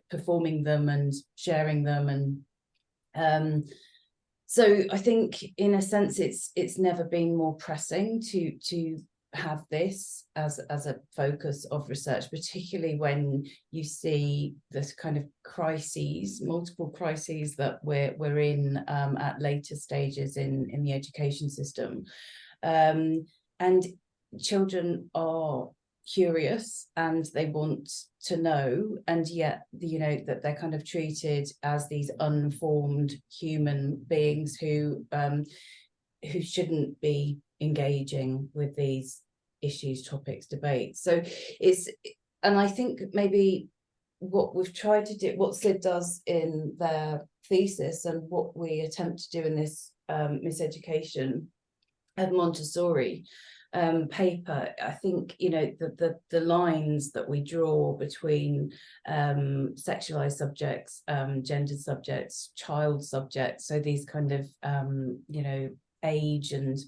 performing them and sharing them. And so I think in a sense it's never been more pressing to have this as a focus of research, particularly when you see this kind of crises, multiple crises that we're in at later stages in the education system. And children are curious and they want to know, and yet, you know, that they're kind of treated as these unformed human beings who shouldn't be engaging with these issues, topics, debates. So and I think maybe what we've tried to do, what Sid does in their thesis and what we attempt to do in this miseducation of Montessori paper, I think, you know, the lines that we draw between sexualized subjects, gendered subjects, child subjects, so these kind of you know, age and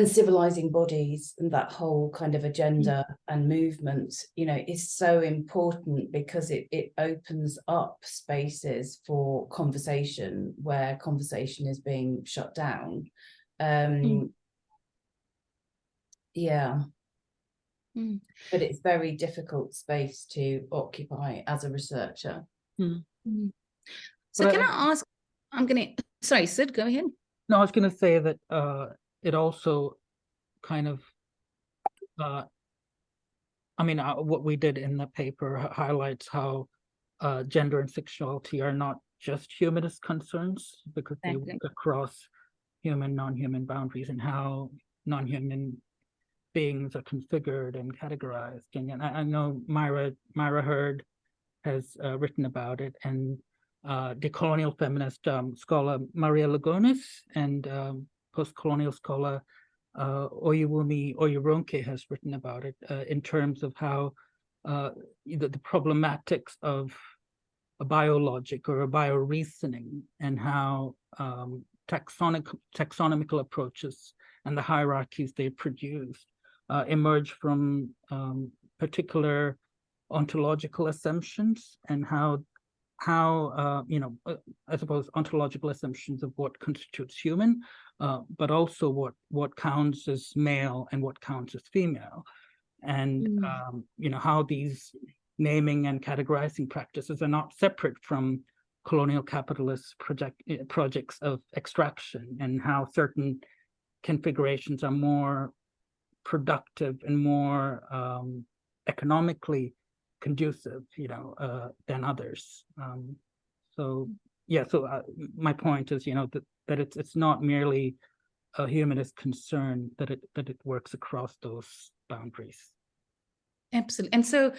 civilizing bodies, and that whole kind of agenda and movement, you know, is so important because it opens up spaces for conversation where conversation is being shut down. Yeah. But it's very difficult space to occupy as a researcher. So can I ask, sorry, Sid, go ahead. No, I was going to say that it also kind of, I mean, what we did in the paper highlights how gender and sexuality are not just humanist concerns, because they work across human, non-human boundaries, and how non-human beings are configured and categorized. And I know Myra Hurd has written about it, and decolonial feminist scholar Maria Lugones and post-colonial scholar Oyewumi Oyeronke has written about it in terms of how the problematics of a biologic or a bioreasoning, and how taxonomical approaches and the hierarchies they produce emerge from particular ontological assumptions, and how you know, I suppose ontological assumptions of what constitutes human, but also what counts as male and what counts as female, and you know, how these naming and categorizing practices are not separate from colonial capitalist projects of extraction, and how certain configurations are more productive and more economically conducive, you know, than others. So yeah, so my point is, you know, that it's not merely a humanist concern, that it works across those boundaries. Absolutely. And so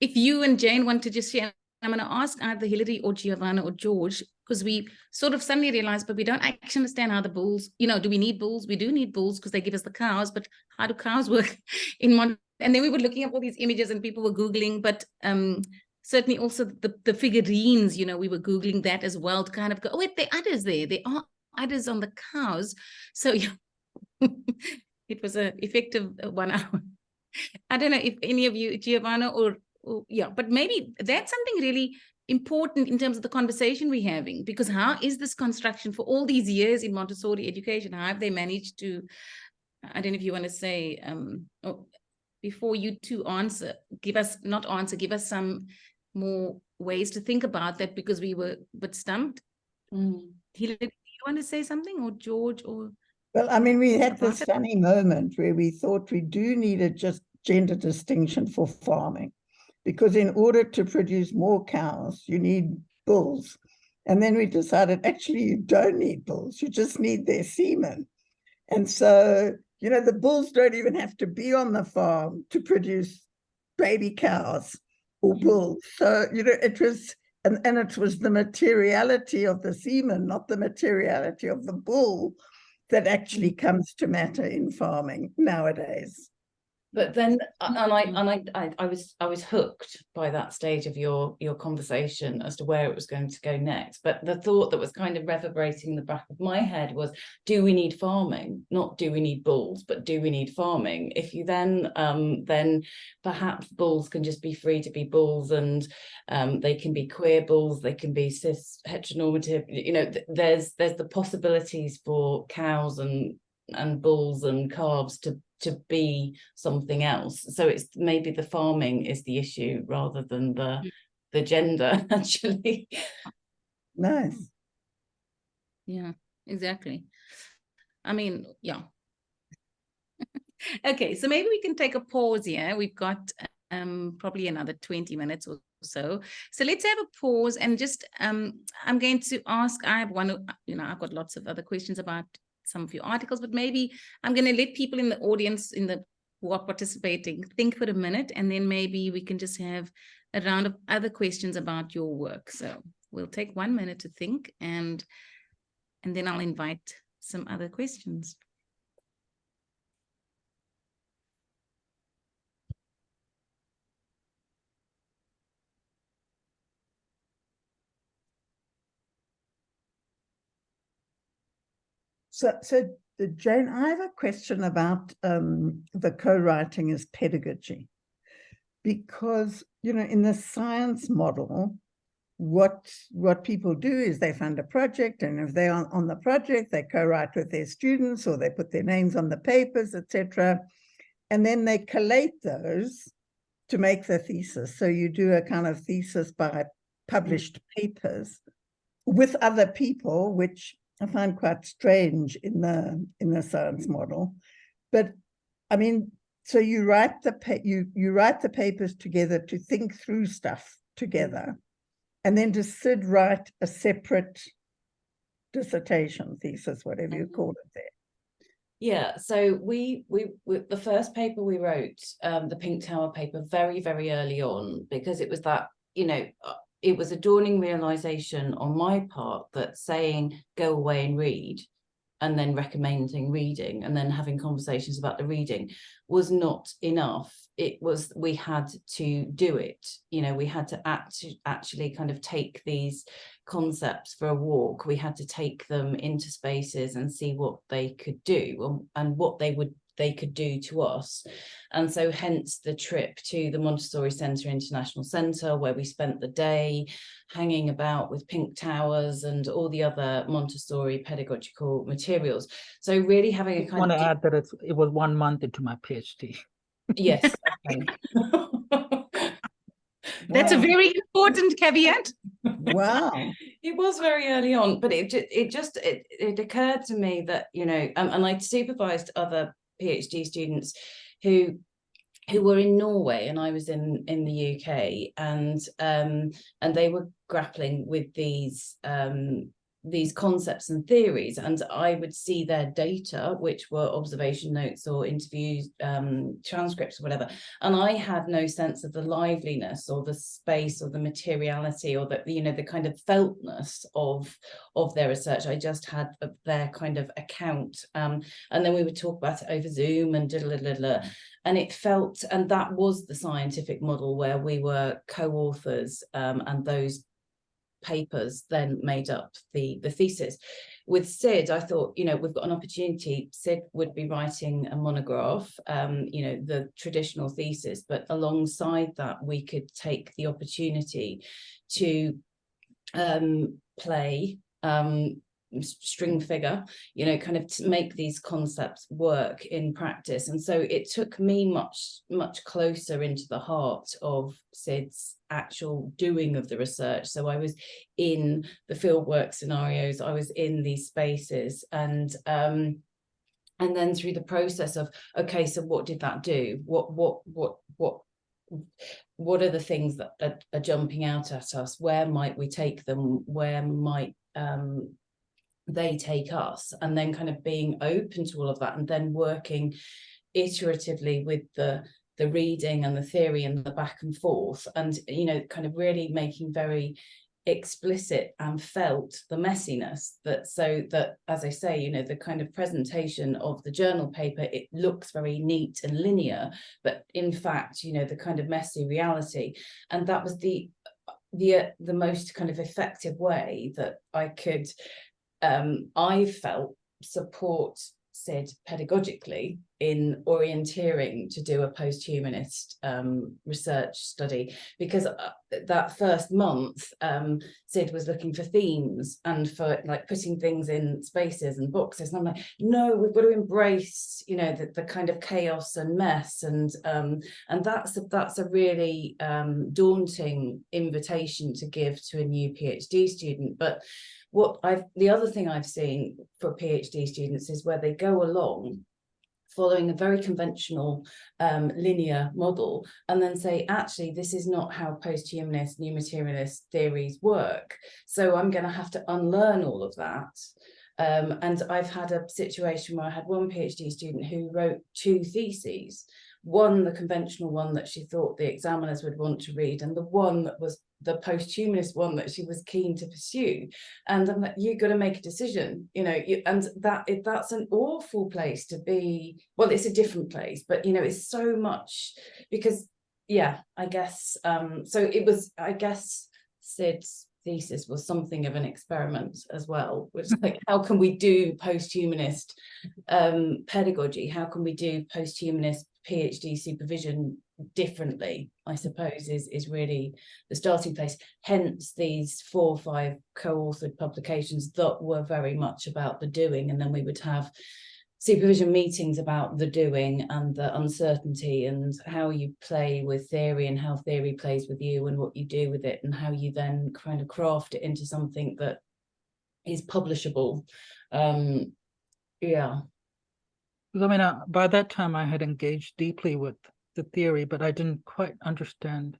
if you and Jane want to just share, I'm going to ask either Hilary or Giovanna or George, because we sort of suddenly realized, but we don't actually understand how the bulls, you know, do we need bulls? We do need bulls because they give us the cows, but how do cows work in and then we were looking at all these images and people were Googling, but certainly also the figurines, you know, we were Googling that as well to kind of go, oh, wait, there are udders there. There are udders on the cows. So yeah, it was an effective 1 hour. I don't know if any of you, Giovanna or yeah, but maybe that's something really important in terms of the conversation we're having, because how is this construction for all these years in Montessori education? How have they managed to, I don't know if you want to say, before you two answer, give us some more ways to think about that, because we were a bit stumped. Hilary, do you want to say something, or George, or? Well, I mean, we had this funny moment where we thought we do need a just gender distinction for farming, because in order to produce more cows, you need bulls. And then we decided, actually, you don't need bulls, you just need their semen. And so, you know, the bulls don't even have to be on the farm to produce baby cows or bulls. So, you know, it was, and it was the materiality of the semen, not the materiality of the bull, that actually comes to matter in farming nowadays. But then, I was hooked by that stage of your conversation as to where it was going to go next. But the thought that was kind of reverberating in the back of my head was, do we need farming? Not do we need bulls, but do we need farming? If you then perhaps bulls can just be free to be bulls, and they can be queer bulls, they can be cis heteronormative. You know, there's the possibilities for cows and and bulls and calves to be something else. So it's maybe the farming is the issue rather than the gender, actually. Nice. Yeah, exactly. I mean, yeah. Okay, so maybe we can take a pause here. We've got probably another 20 minutes or so. So let's have a pause and just, I'm going to ask, I have one, I've got lots of other questions about some of your articles, but maybe I'm going to let people in the audience who are participating think for a minute, and then maybe we can just have a round of other questions about your work. So we'll take 1 minute to think, and then I'll invite some other questions. So Jane, I have a question about the co-writing as pedagogy, because, in the science model, what people do is they fund a project, and if they're on the project, they co-write with their students, or they put their names on the papers, etc. And then they collate those to make the thesis. So you do a kind of thesis by published papers with other people, which I find quite strange in the science model. But I mean, so you write the papers together to think through stuff together, and then does Sid write a separate dissertation, thesis, whatever you call it there? Yeah, so we the first paper we wrote, the Pink Tower paper, very, very early on, because it was that, it was a dawning realization on my part that saying go away and read, and then recommending reading, and then having conversations about the reading was not enough. We had to do it. We had to actually kind of take these concepts for a walk. We had to take them into spaces and see what they could do and what they could do to us. And so hence the trip to the Montessori Centre International Centre, where we spent the day hanging about with pink towers and all the other Montessori pedagogical materials. So really having a kind of... I want to add that it was 1 month into my PhD. Yes. That's a very important caveat. Wow. It was very early on, but it occurred to me that, and I supervised other PhD students who were in Norway, and I was in the UK, and they were grappling with these concepts and theories, and I would see their data, which were observation notes or interviews, transcripts or whatever, and I had no sense of the liveliness or the space or the materiality or the kind of feltness of their research. I just had their kind of account, and then we would talk about it over Zoom and and it felt, and that was the scientific model where we were co-authors, and those papers then made up the thesis. With Sid, I thought, we've got an opportunity. Sid would be writing a monograph, the traditional thesis, but alongside that, we could take the opportunity to play string figure, kind of to make these concepts work in practice. And so it took me much closer into the heart of Sid's actual doing of the research. So I was in the fieldwork scenarios, I was in these spaces, and then through the process of, okay, so what did that do? What are the things that are jumping out at us? Where might we take them? Where might they take us? And then kind of being open to all of that, and then working iteratively with the reading and the theory and the back and forth, and kind of really making very explicit and felt the messiness, so that, as I say, the kind of presentation of the journal paper, it looks very neat and linear, but in fact, the kind of messy reality. And that was the most kind of effective way that I could I felt support Sid pedagogically, in orienteering to do a post-humanist research study, because that first month Sid was looking for themes and for like putting things in spaces and boxes, and I'm like, no, we've got to embrace, you know, the kind of chaos and mess, and that's a really daunting invitation to give to a new PhD student. But the other thing I've seen for PhD students is where they go along following a very conventional linear model, and then say, actually, this is not how post-humanist, new materialist theories work. So I'm going to have to unlearn all of that. And I've had a situation where I had one PhD student who wrote 2 theses. One, the conventional one that she thought the examiners would want to read, and the one that was the post-humanist one that she was keen to pursue. And I'm like, you've got to make a decision, you know, and that's an awful place to be. Well, it's a different place, but, you know, it's so much, because, yeah, I guess, so it was, I guess, Sid's thesis was something of an experiment as well, which is like, how can we do post-humanist pedagogy? How can we do post-humanist PhD supervision differently, I suppose, is really the starting place. Hence these 4 or 5 co-authored publications that were very much about the doing, and then we would have supervision meetings about the doing and the uncertainty and how you play with theory and how theory plays with you and what you do with it and how you then kind of craft it into something that is publishable. Yeah. I mean, by that time I had engaged deeply with the theory, but I didn't quite understand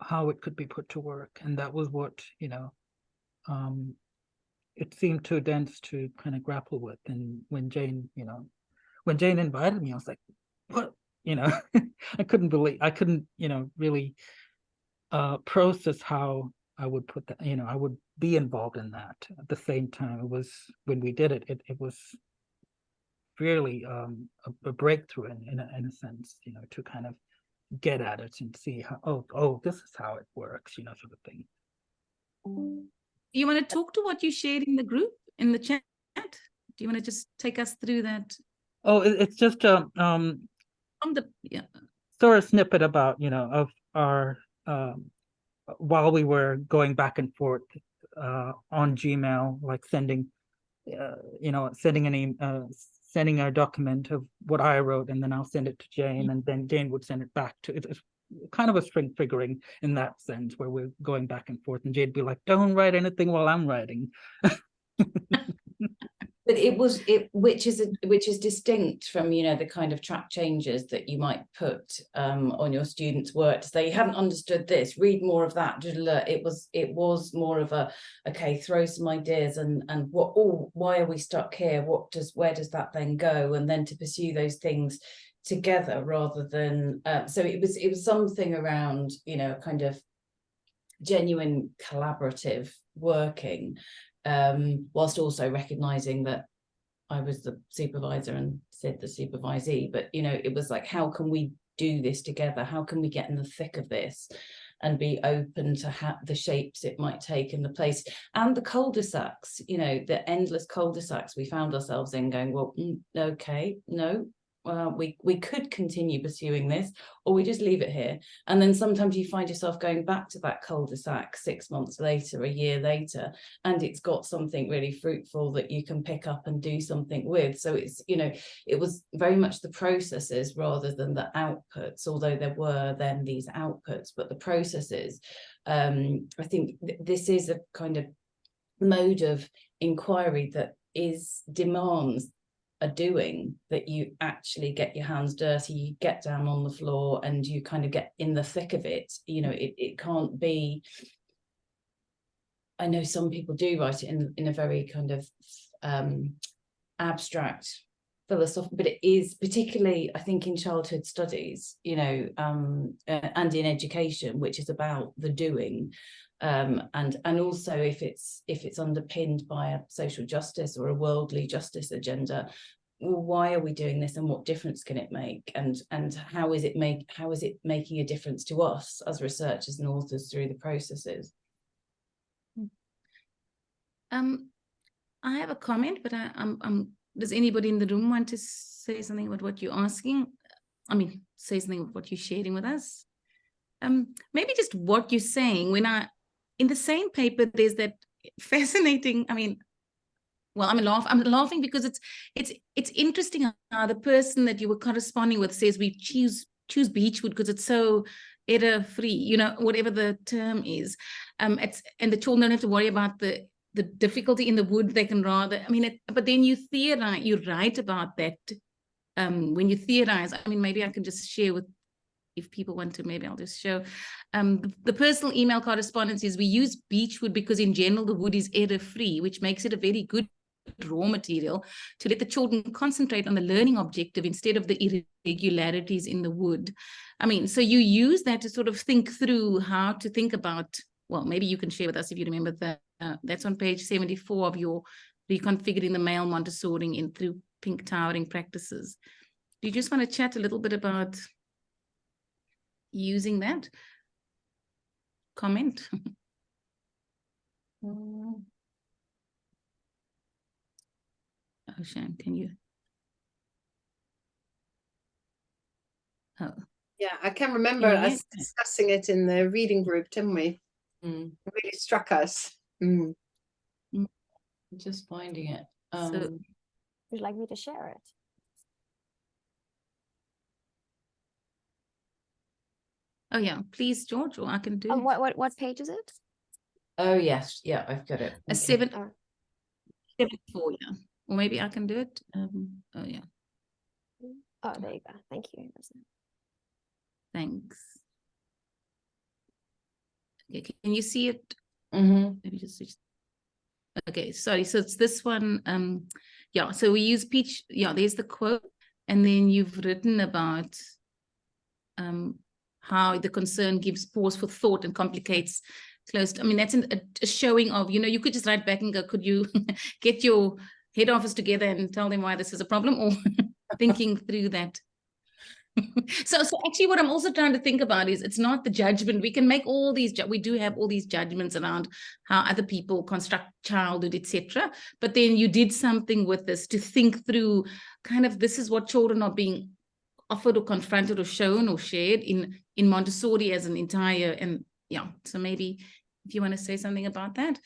how it could be put to work. And that was what, you know, it seemed too dense to kind of grapple with. And when Jayne invited me, I was like, what, you know, I couldn't, you know, really process how I would put that, you know, I would be involved in that. At the same time, it was, when we did it, it was really a breakthrough in a sense, you know, to kind of get at it and see how, oh, this is how it works, you know, sort of thing. You want to talk to what you shared in the group, in the chat? Do you want to just take us through that? Oh, it's just From the sort of snippet about, you know, of our while we were going back and forth on Gmail, like sending you know, sending a document of what I wrote, and then I'll send it to Jayne, and then Jayne would send it back to it. It's kind of a string figuring in that sense, where we're going back and forth, and Jayne'd be like, don't write anything while I'm writing. But which is distinct from, you know, the kind of track changes that you might put on your students' work to say, you haven't understood this, read more of that. It was more of a, okay, throw some ideas and what, oh, why are we stuck here? Where does that then go? And then to pursue those things together rather than so it was something around, you know, kind of genuine collaborative working. Whilst also recognizing that I was the supervisor and Sid the supervisee, but, you know, it was like, how can we do this together? How can we get in the thick of this and be open to the shapes it might take in the place and the cul-de-sacs, you know, the endless cul-de-sacs we found ourselves in, going, well, okay, no, we could continue pursuing this, or we just leave it here. And then sometimes you find yourself going back to that cul-de-sac 6 months later, a year later, and it's got something really fruitful that you can pick up and do something with. So it's, you know, it was very much the processes rather than the outputs, although there were then these outputs, but the processes. I think this is a kind of mode of inquiry that demands a doing, that you actually get your hands dirty, you get down on the floor and you kind of get in the thick of it. You know, it can't be, I know some people do write it in a very kind of abstract philosophy, but it is particularly, I think, in childhood studies, you know, and in education, which is about the doing. And also if it's underpinned by a social justice or a worldly justice agenda, well, why are we doing this and what difference can it make, and how is it making a difference to us as researchers and authors through the processes? I have a comment, but I'm does anybody in the room want to say something about what you're asking? I mean, say something about what you're sharing with us. Maybe just what you're saying. In the same paper, there's that fascinating, I mean, well, I'm laughing because it's interesting how the person that you were corresponding with says we choose beechwood because it's so error-free, you know, whatever the term is. And the children don't have to worry about the difficulty in the wood. They can rather, I mean, but then you theorize, you write about that. When you theorize, I mean, maybe I can just share with, if people want to, maybe I'll just show. The personal email correspondence is we use beechwood because in general the wood is error-free, which makes it a very good raw material to let the children concentrate on the learning objective instead of the irregularities in the wood. I mean, so you use that to sort of think through how to think about, well, maybe you can share with us if you remember that. That's on page 74 of your Reconfiguring the Male Montessorian through Pink Towering Practices. Do you just want to chat a little bit about using that? Comment. Oh, Shan, can you? Oh. Yeah, I can remember us discussing it in the reading group, didn't we? It really struck us. Just finding it. So, would you like me to share it? Oh yeah, please, George, or I can do it. What page is it? Oh yes, yeah, I've got it. A 74, yeah. Or maybe I can do it. Oh yeah. Oh, there you go. Thank you. Thanks. Okay, can you see it? Maybe just switch. Okay, sorry. So it's this one. Yeah. So we use peach. Yeah, there's the quote, and then you've written about how the concern gives pause for thought and complicates closed. I mean, that's a showing of, you know, you could just write back and go, could you get your head office together and tell them why this is a problem, or thinking through that. So actually what I'm also trying to think about is it's not the judgment. We can make all these, we do have all these judgments around how other people construct childhood, etc. But then you did something with this to think through kind of, this is what children are being offered or confronted or shown or shared in Montessori as an entire, and yeah, so maybe if you want to say something about that.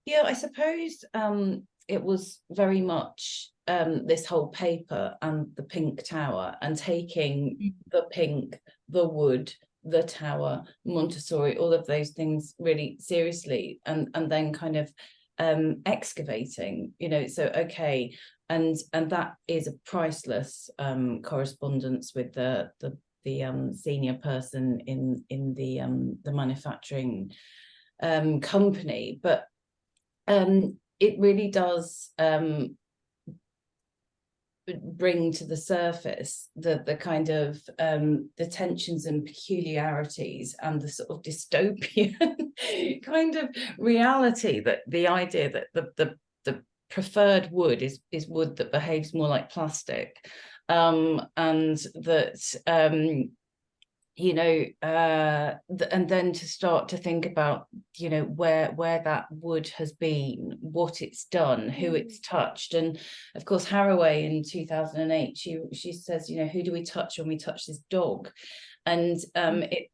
Yeah, I suppose it was very much this whole paper and the pink tower, and taking the pink, the wood, the tower, Montessori, all of those things really seriously, and then kind of excavating, you know, so okay, and that is a priceless correspondence with the senior person in the manufacturing company, but it really does bring to the surface the kind of the tensions and peculiarities and the sort of dystopian kind of reality, that the idea that the preferred wood is wood that behaves more like plastic, and that you know, and then to start to think about, you know, where that wood has been, what it's done, who it's touched. And of course, Haraway in 2008, she says, you know, who do we touch when we touch this dog? And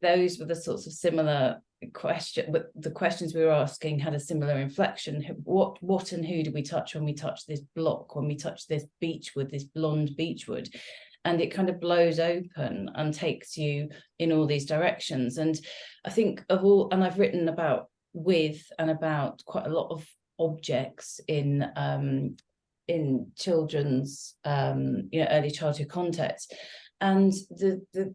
those were the sorts of similar question, but the questions we were asking had a similar inflection. What and who do we touch when we touch this block, when we touch this beechwood, this blonde beechwood? And it kind of blows open and takes you in all these directions. And I think of all, and I've written about quite a lot of objects in children's you know, early childhood context. And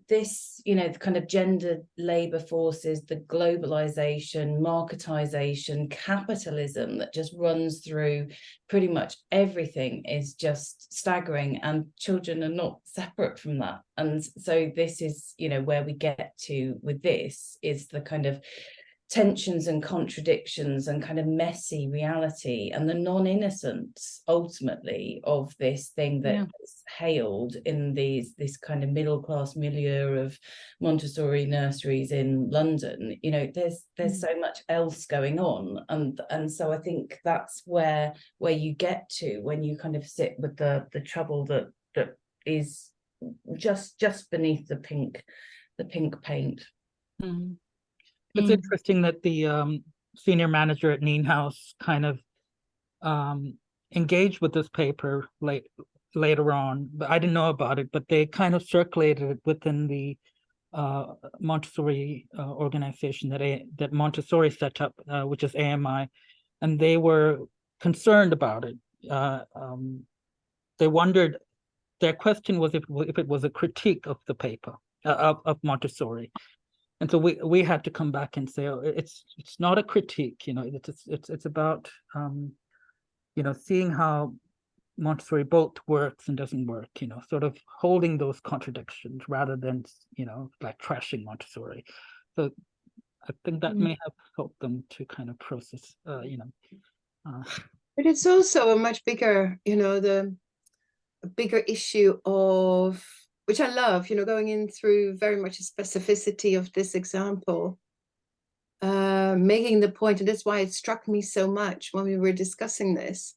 this, you know, the kind of gender labor forces, the globalization, marketization, capitalism that just runs through pretty much everything is just staggering, and children are not separate from that. And so this is, you know, where we get to with this is the kind of tensions and contradictions and kind of messy reality and the non-innocence ultimately of this thing that is hailed in this kind of middle-class milieu of Montessori nurseries in London. You know, there's so much else going on, and so I think that's where you get to when you kind of sit with the trouble that is just beneath the pink paint. It's interesting that the senior manager at Neen House kind of engaged with this paper later on, but I didn't know about it, but they kind of circulated it within the Montessori organization that Montessori set up, which is AMI, and they were concerned about it. They wondered, their question was if it was a critique of the paper, of Montessori. And so we had to come back and say, oh, it's not a critique, you know, it's about you know, seeing how Montessori both works and doesn't work, you know, sort of holding those contradictions rather than, you know, like trashing Montessori. So I think that may have helped them to kind of process, you know. But it's also a much bigger, you know, a bigger issue of, which I love, you know, going in through very much the specificity of this example, making the point, and that's why it struck me so much when we were discussing this,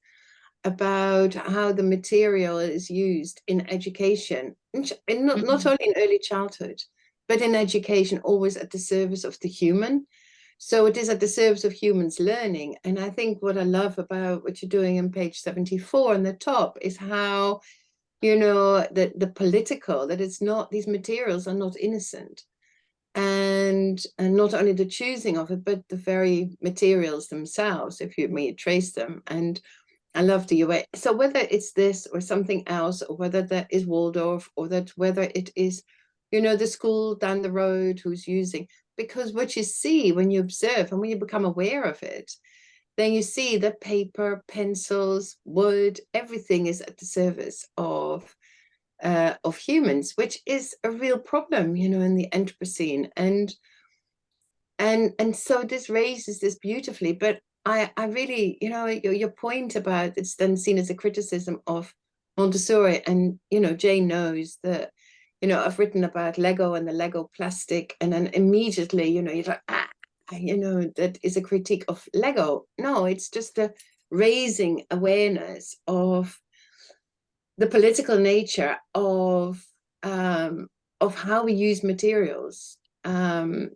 about how the material is used in education, and not only in early childhood, but in education, always at the service of the human. So it is at the service of humans learning. And I think what I love about what you're doing on page 74 on the top is how, you know, the political, that it's not, these materials are not innocent. And not only the choosing of it, but the very materials themselves, if you may trace them. And I love the UA. So whether it's this or something else, or whether that is Waldorf, or whether it is, you know, the school down the road who's using, because what you see when you observe and when you become aware of it, then you see that paper, pencils, wood, everything is at the service of humans, which is a real problem, you know, in the Anthropocene. And so this raises this beautifully. But I really, you know, your point about it's then seen as a criticism of Montessori, and, you know, Jane knows that, you know, I've written about Lego and the Lego plastic, and then immediately, you know, you're like, you know, that is a critique of Lego. No, it's just a raising awareness of the political nature of how we use materials in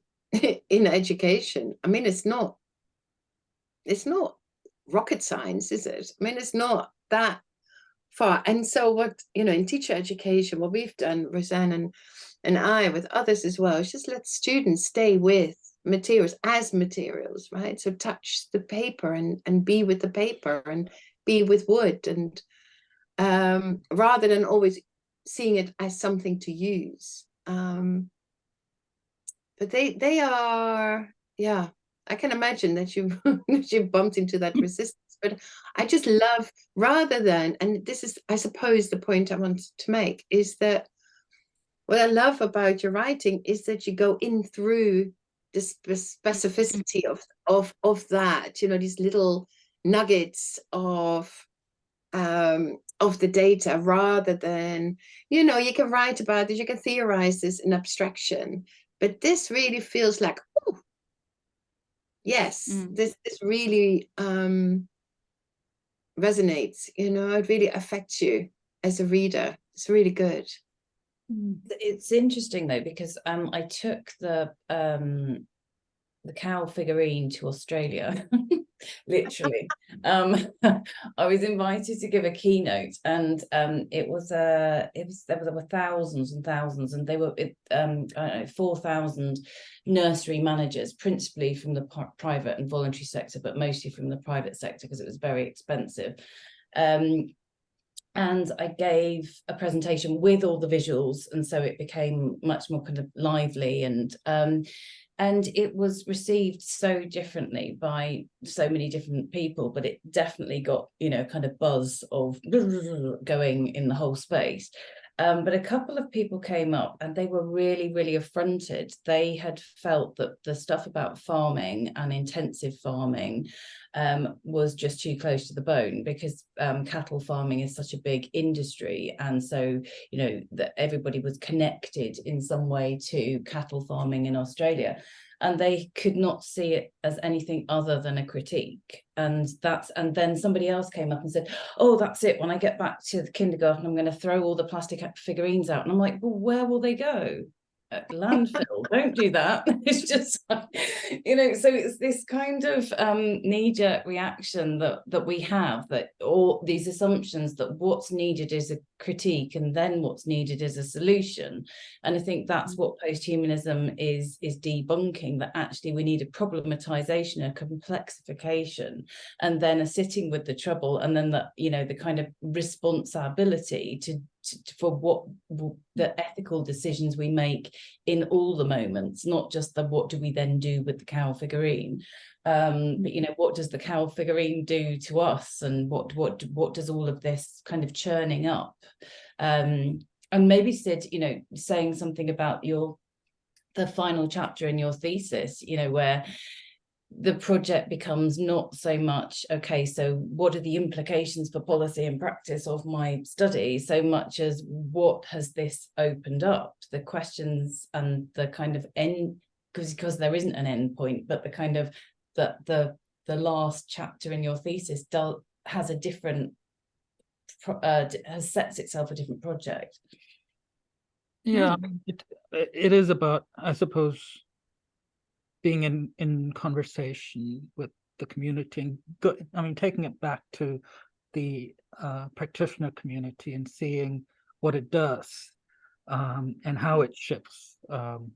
education. I mean, it's not rocket science, is it? I mean, it's not that far. And so what, you know, in teacher education, what we've done, Roseanne and I, with others as well, is just let students stay with materials as materials, right? So touch the paper and be with the paper and be with wood, and rather than always seeing it as something to use. But they are, yeah, I can imagine that you've bumped into that resistance. But I just love, rather than, and this is, I suppose, the point I want to make, is that what I love about your writing is that you go in through the specificity of that, you know, these little nuggets of the data, rather than, you know, you can write about it, you can theorize this in abstraction, but this really feels like, oh, yes, this really resonates, you know, it really affects you as a reader. It's really good. It's interesting though, because I took the cow figurine to Australia. Literally. I was invited to give a keynote, and there were thousands and thousands, and they were 4,000 nursery managers, principally from the private and voluntary sector, but mostly from the private sector because it was very expensive. And I gave a presentation with all the visuals, and so it became much more kind of lively, and it was received so differently by so many different people, but it definitely got, you know, kind of buzz of going in the whole space. But a couple of people came up and they were really, really affronted. They had felt that the stuff about farming and intensive farming was just too close to the bone, because cattle farming is such a big industry, and so that everybody was connected in some way to cattle farming in Australia, and they could not see it as anything other than a critique. And then somebody else came up and said, oh, that's it, when I get back to the kindergarten I'm going to throw all the plastic figurines out. And I'm like, well, where will they go? Landfill. Don't do that. It's just so it's this kind of knee-jerk reaction that we have, that all these assumptions that what's needed is a critique and then what's needed is a solution. And I think that's what posthumanism is debunking, that actually we need a problematization, a complexification, and then a sitting with the trouble, and then the kind of responsibility for what the ethical decisions we make in all the moments, not just the what do we then do with the cow figurine, but what does the cow figurine do to us, and what does all of this kind of churning up, and maybe Sid, saying something about the final chapter in your thesis, where the project becomes not so much, okay, so what are the implications for policy and practice of my study, so much as what has this opened up, the questions and the kind of end, because there isn't an end point, but the kind of the last chapter in your thesis has a different sets itself a different project. Yeah, it is about, I suppose, being in conversation with the community, and taking it back to the practitioner community and seeing what it does, and how it shifts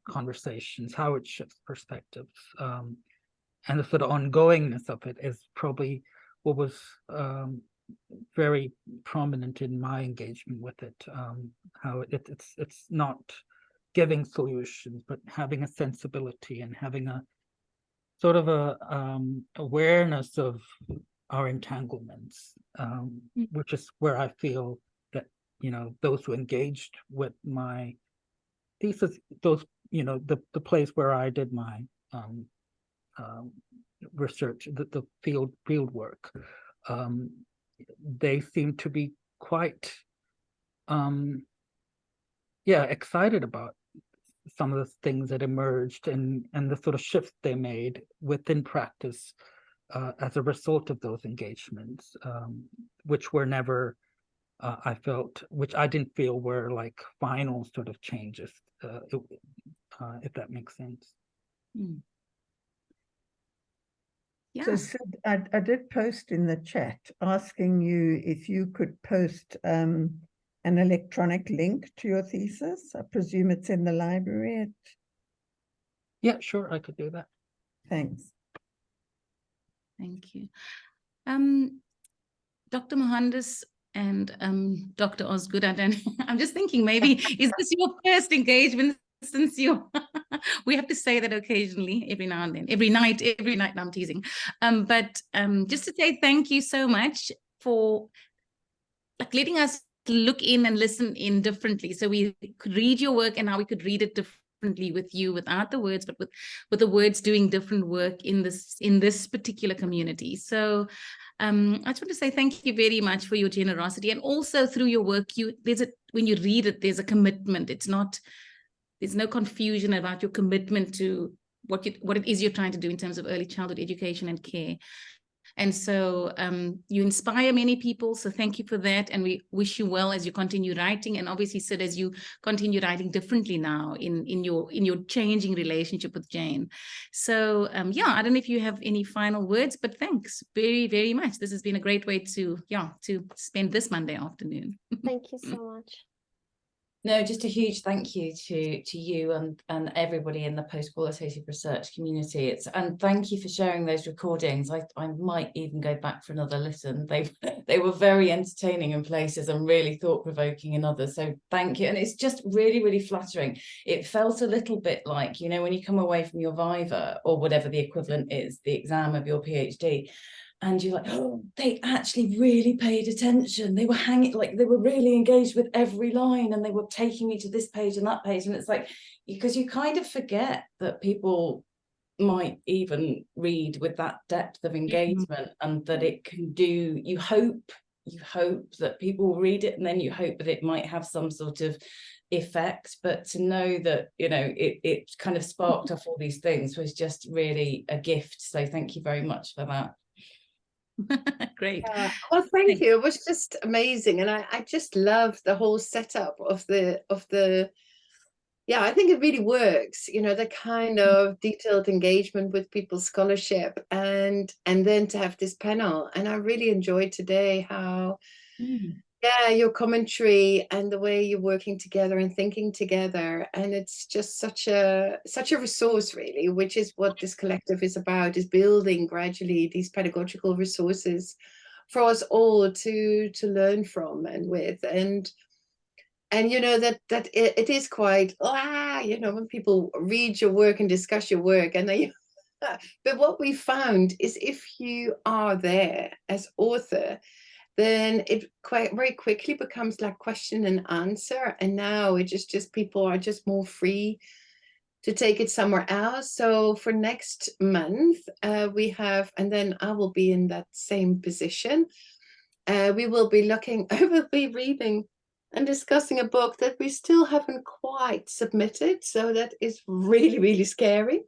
conversations, how it shifts perspectives, and the sort of ongoingness of it is probably what was very prominent in my engagement with it. How it's not giving solutions, but having a sensibility and having a sort of a awareness of our entanglements, which is where I feel that those who engaged with my thesis, those the place where I did my research, the field work, they seem to be quite excited about some of the things that emerged and the sort of shifts they made within practice as a result of those engagements, which were never, which I didn't feel were like final sort of changes, if that makes sense. Yeah. So Sid, I did post in the chat asking you if you could post an electronic link to your thesis. I presume it's in the library. Yeah, sure, I could do that. Thanks. Thank you. Dr. Mohandas and Dr. Osgood, I'm just thinking, maybe, is this your first engagement since we have to say that occasionally, every now and then, every night, no, I'm teasing. But just to say thank you so much for letting us look in and listen in differently, so we could read your work and how we could read it differently with you, without the words, but with the words doing different work in this particular community. So I just want to say thank you very much for your generosity, and also through your work, when you read it, there's a commitment. There's no confusion about your commitment to what it is you're trying to do in terms of early childhood education and care. And so you inspire many people. So thank you for that. And we wish you well as you continue writing. And obviously, Sid, as you continue writing differently now in your changing relationship with Jayne. So I don't know if you have any final words, but thanks very, very much. This has been a great way to spend this Monday afternoon. Thank you so much. No, just a huge thank you to you and everybody in the post-qualitative research community. And thank you for sharing those recordings. I might even go back for another listen. They were very entertaining in places and really thought-provoking in others. So thank you. And it's just really, really flattering. It felt a little bit like, when you come away from your Viva or whatever the equivalent is, the exam of your PhD, and you're like, oh, they actually really paid attention. They were hanging, like they were really engaged with every line, and they were taking me to this page and that page. And it's like, because you kind of forget that people might even read with that depth of engagement, and that it can do, you hope that people read it, and then you hope that it might have some sort of effect. But to know that, you know, it kind of sparked off all these things was just really a gift. So thank you very much for that. Great. Well, thank you. It was just amazing, and I just love the whole setup of the. Yeah, I think it really works. You know, the kind of detailed engagement with people's scholarship, and then to have this panel. And I really enjoyed today how, yeah, your commentary and the way you're working together and thinking together. And it's just such a resource, really, which is what this collective is about, is building gradually these pedagogical resources for us all to learn from and with. And you know, that it is quite, you know, when people read your work and discuss your work, and they but what we found is, if you are there as author, then it quite very quickly becomes like question and answer. And now it's just people are just more free to take it somewhere else. So for next month, we have, and then I will be in that same position. We will be looking, I will be reading and discussing a book that we still haven't quite submitted. So that is really, really scary.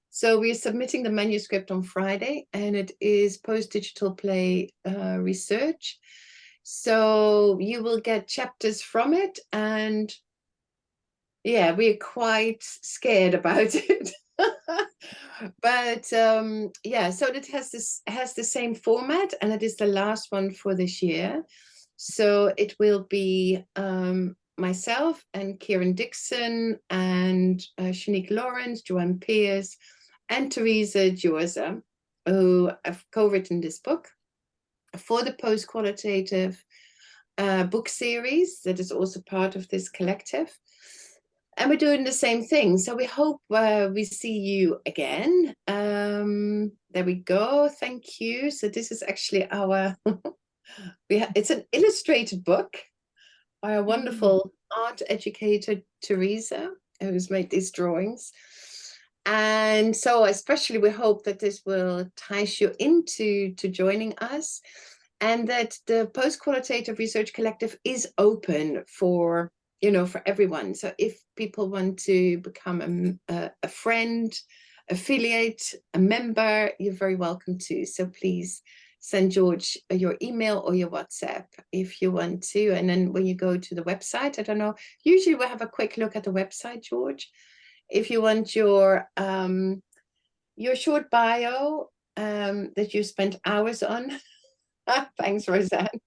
So we're submitting the manuscript on Friday, and it is post-digital play research. So you will get chapters from it, and yeah, we're quite scared about it. But yeah, so it has the same format, and it is the last one for this year. So it will be myself and Kieran Dixon and Shanique Lawrence, Joanne Pierce, and Teresa Giorza, who have co-written this book for the post-qualitative book series that is also part of this collective. And we're doing the same thing. So we hope we see you again. There we go. Thank you. So this is actually our, it's an illustrated book by a wonderful art educator, Teresa, who's made these drawings. And so especially we hope that this will entice you into joining us, and that the post-qualitative research collective is open for, you know, for everyone. So if people want to become a friend, affiliate, a member, you're very welcome to. So please send George your email or your WhatsApp if you want to. And then when you go to the website, I don't know, usually we'll have a quick look at the website, George. If you want your short bio that you spent hours on, thanks, Roseanne,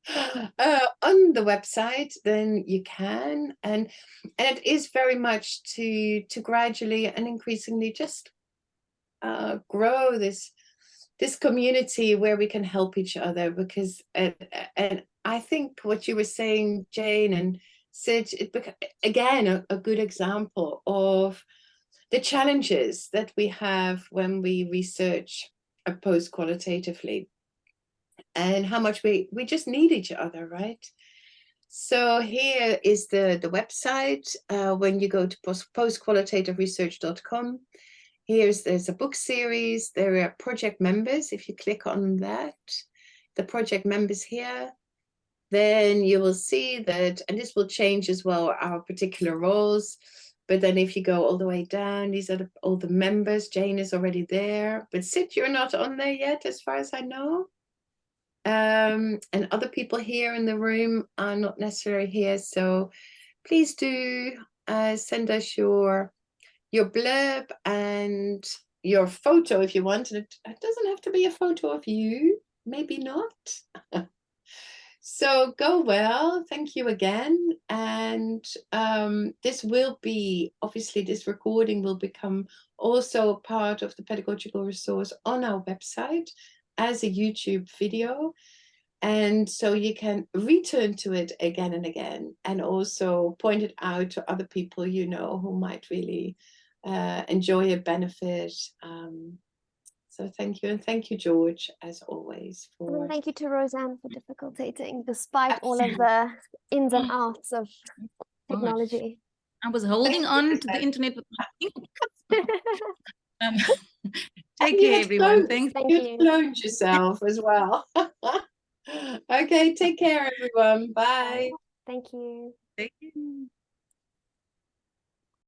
on the website, then you can. And it is very much to gradually and increasingly just grow this community where we can help each other. Because and I think what you were saying, Jane and Sid, again a good example of the challenges that we have when we research post-qualitatively, and how much we just need each other, right? So here is the website. When you go to postqualitativeresearch.com, there's a book series. There are project members. If you click on that, the project members here, then you will see that, and this will change as well, our particular roles. But then if you go all the way down, these are all the members. Jane is already there, but Sid, you're not on there yet, as far as I know. And other people here in the room are not necessarily here. So please do send us your blurb and your photo if you want. And it doesn't have to be a photo of you, maybe not. So go well, thank you again. And this will be, obviously this recording will become also part of the pedagogical resource on our website as a YouTube video. And so you can return to it again and again, and also point it out to other people who might really enjoy it, benefit. So So thank you, and thank you, George, as always. And For thank you to Roseanne for difficultating, despite all of the ins and outs of technology. I was holding on to the internet with my fingers. Take care, everyone. Thanks. Thank you you. cloned yourself as well. Okay, take care, everyone. Bye. Thank you. Thank you.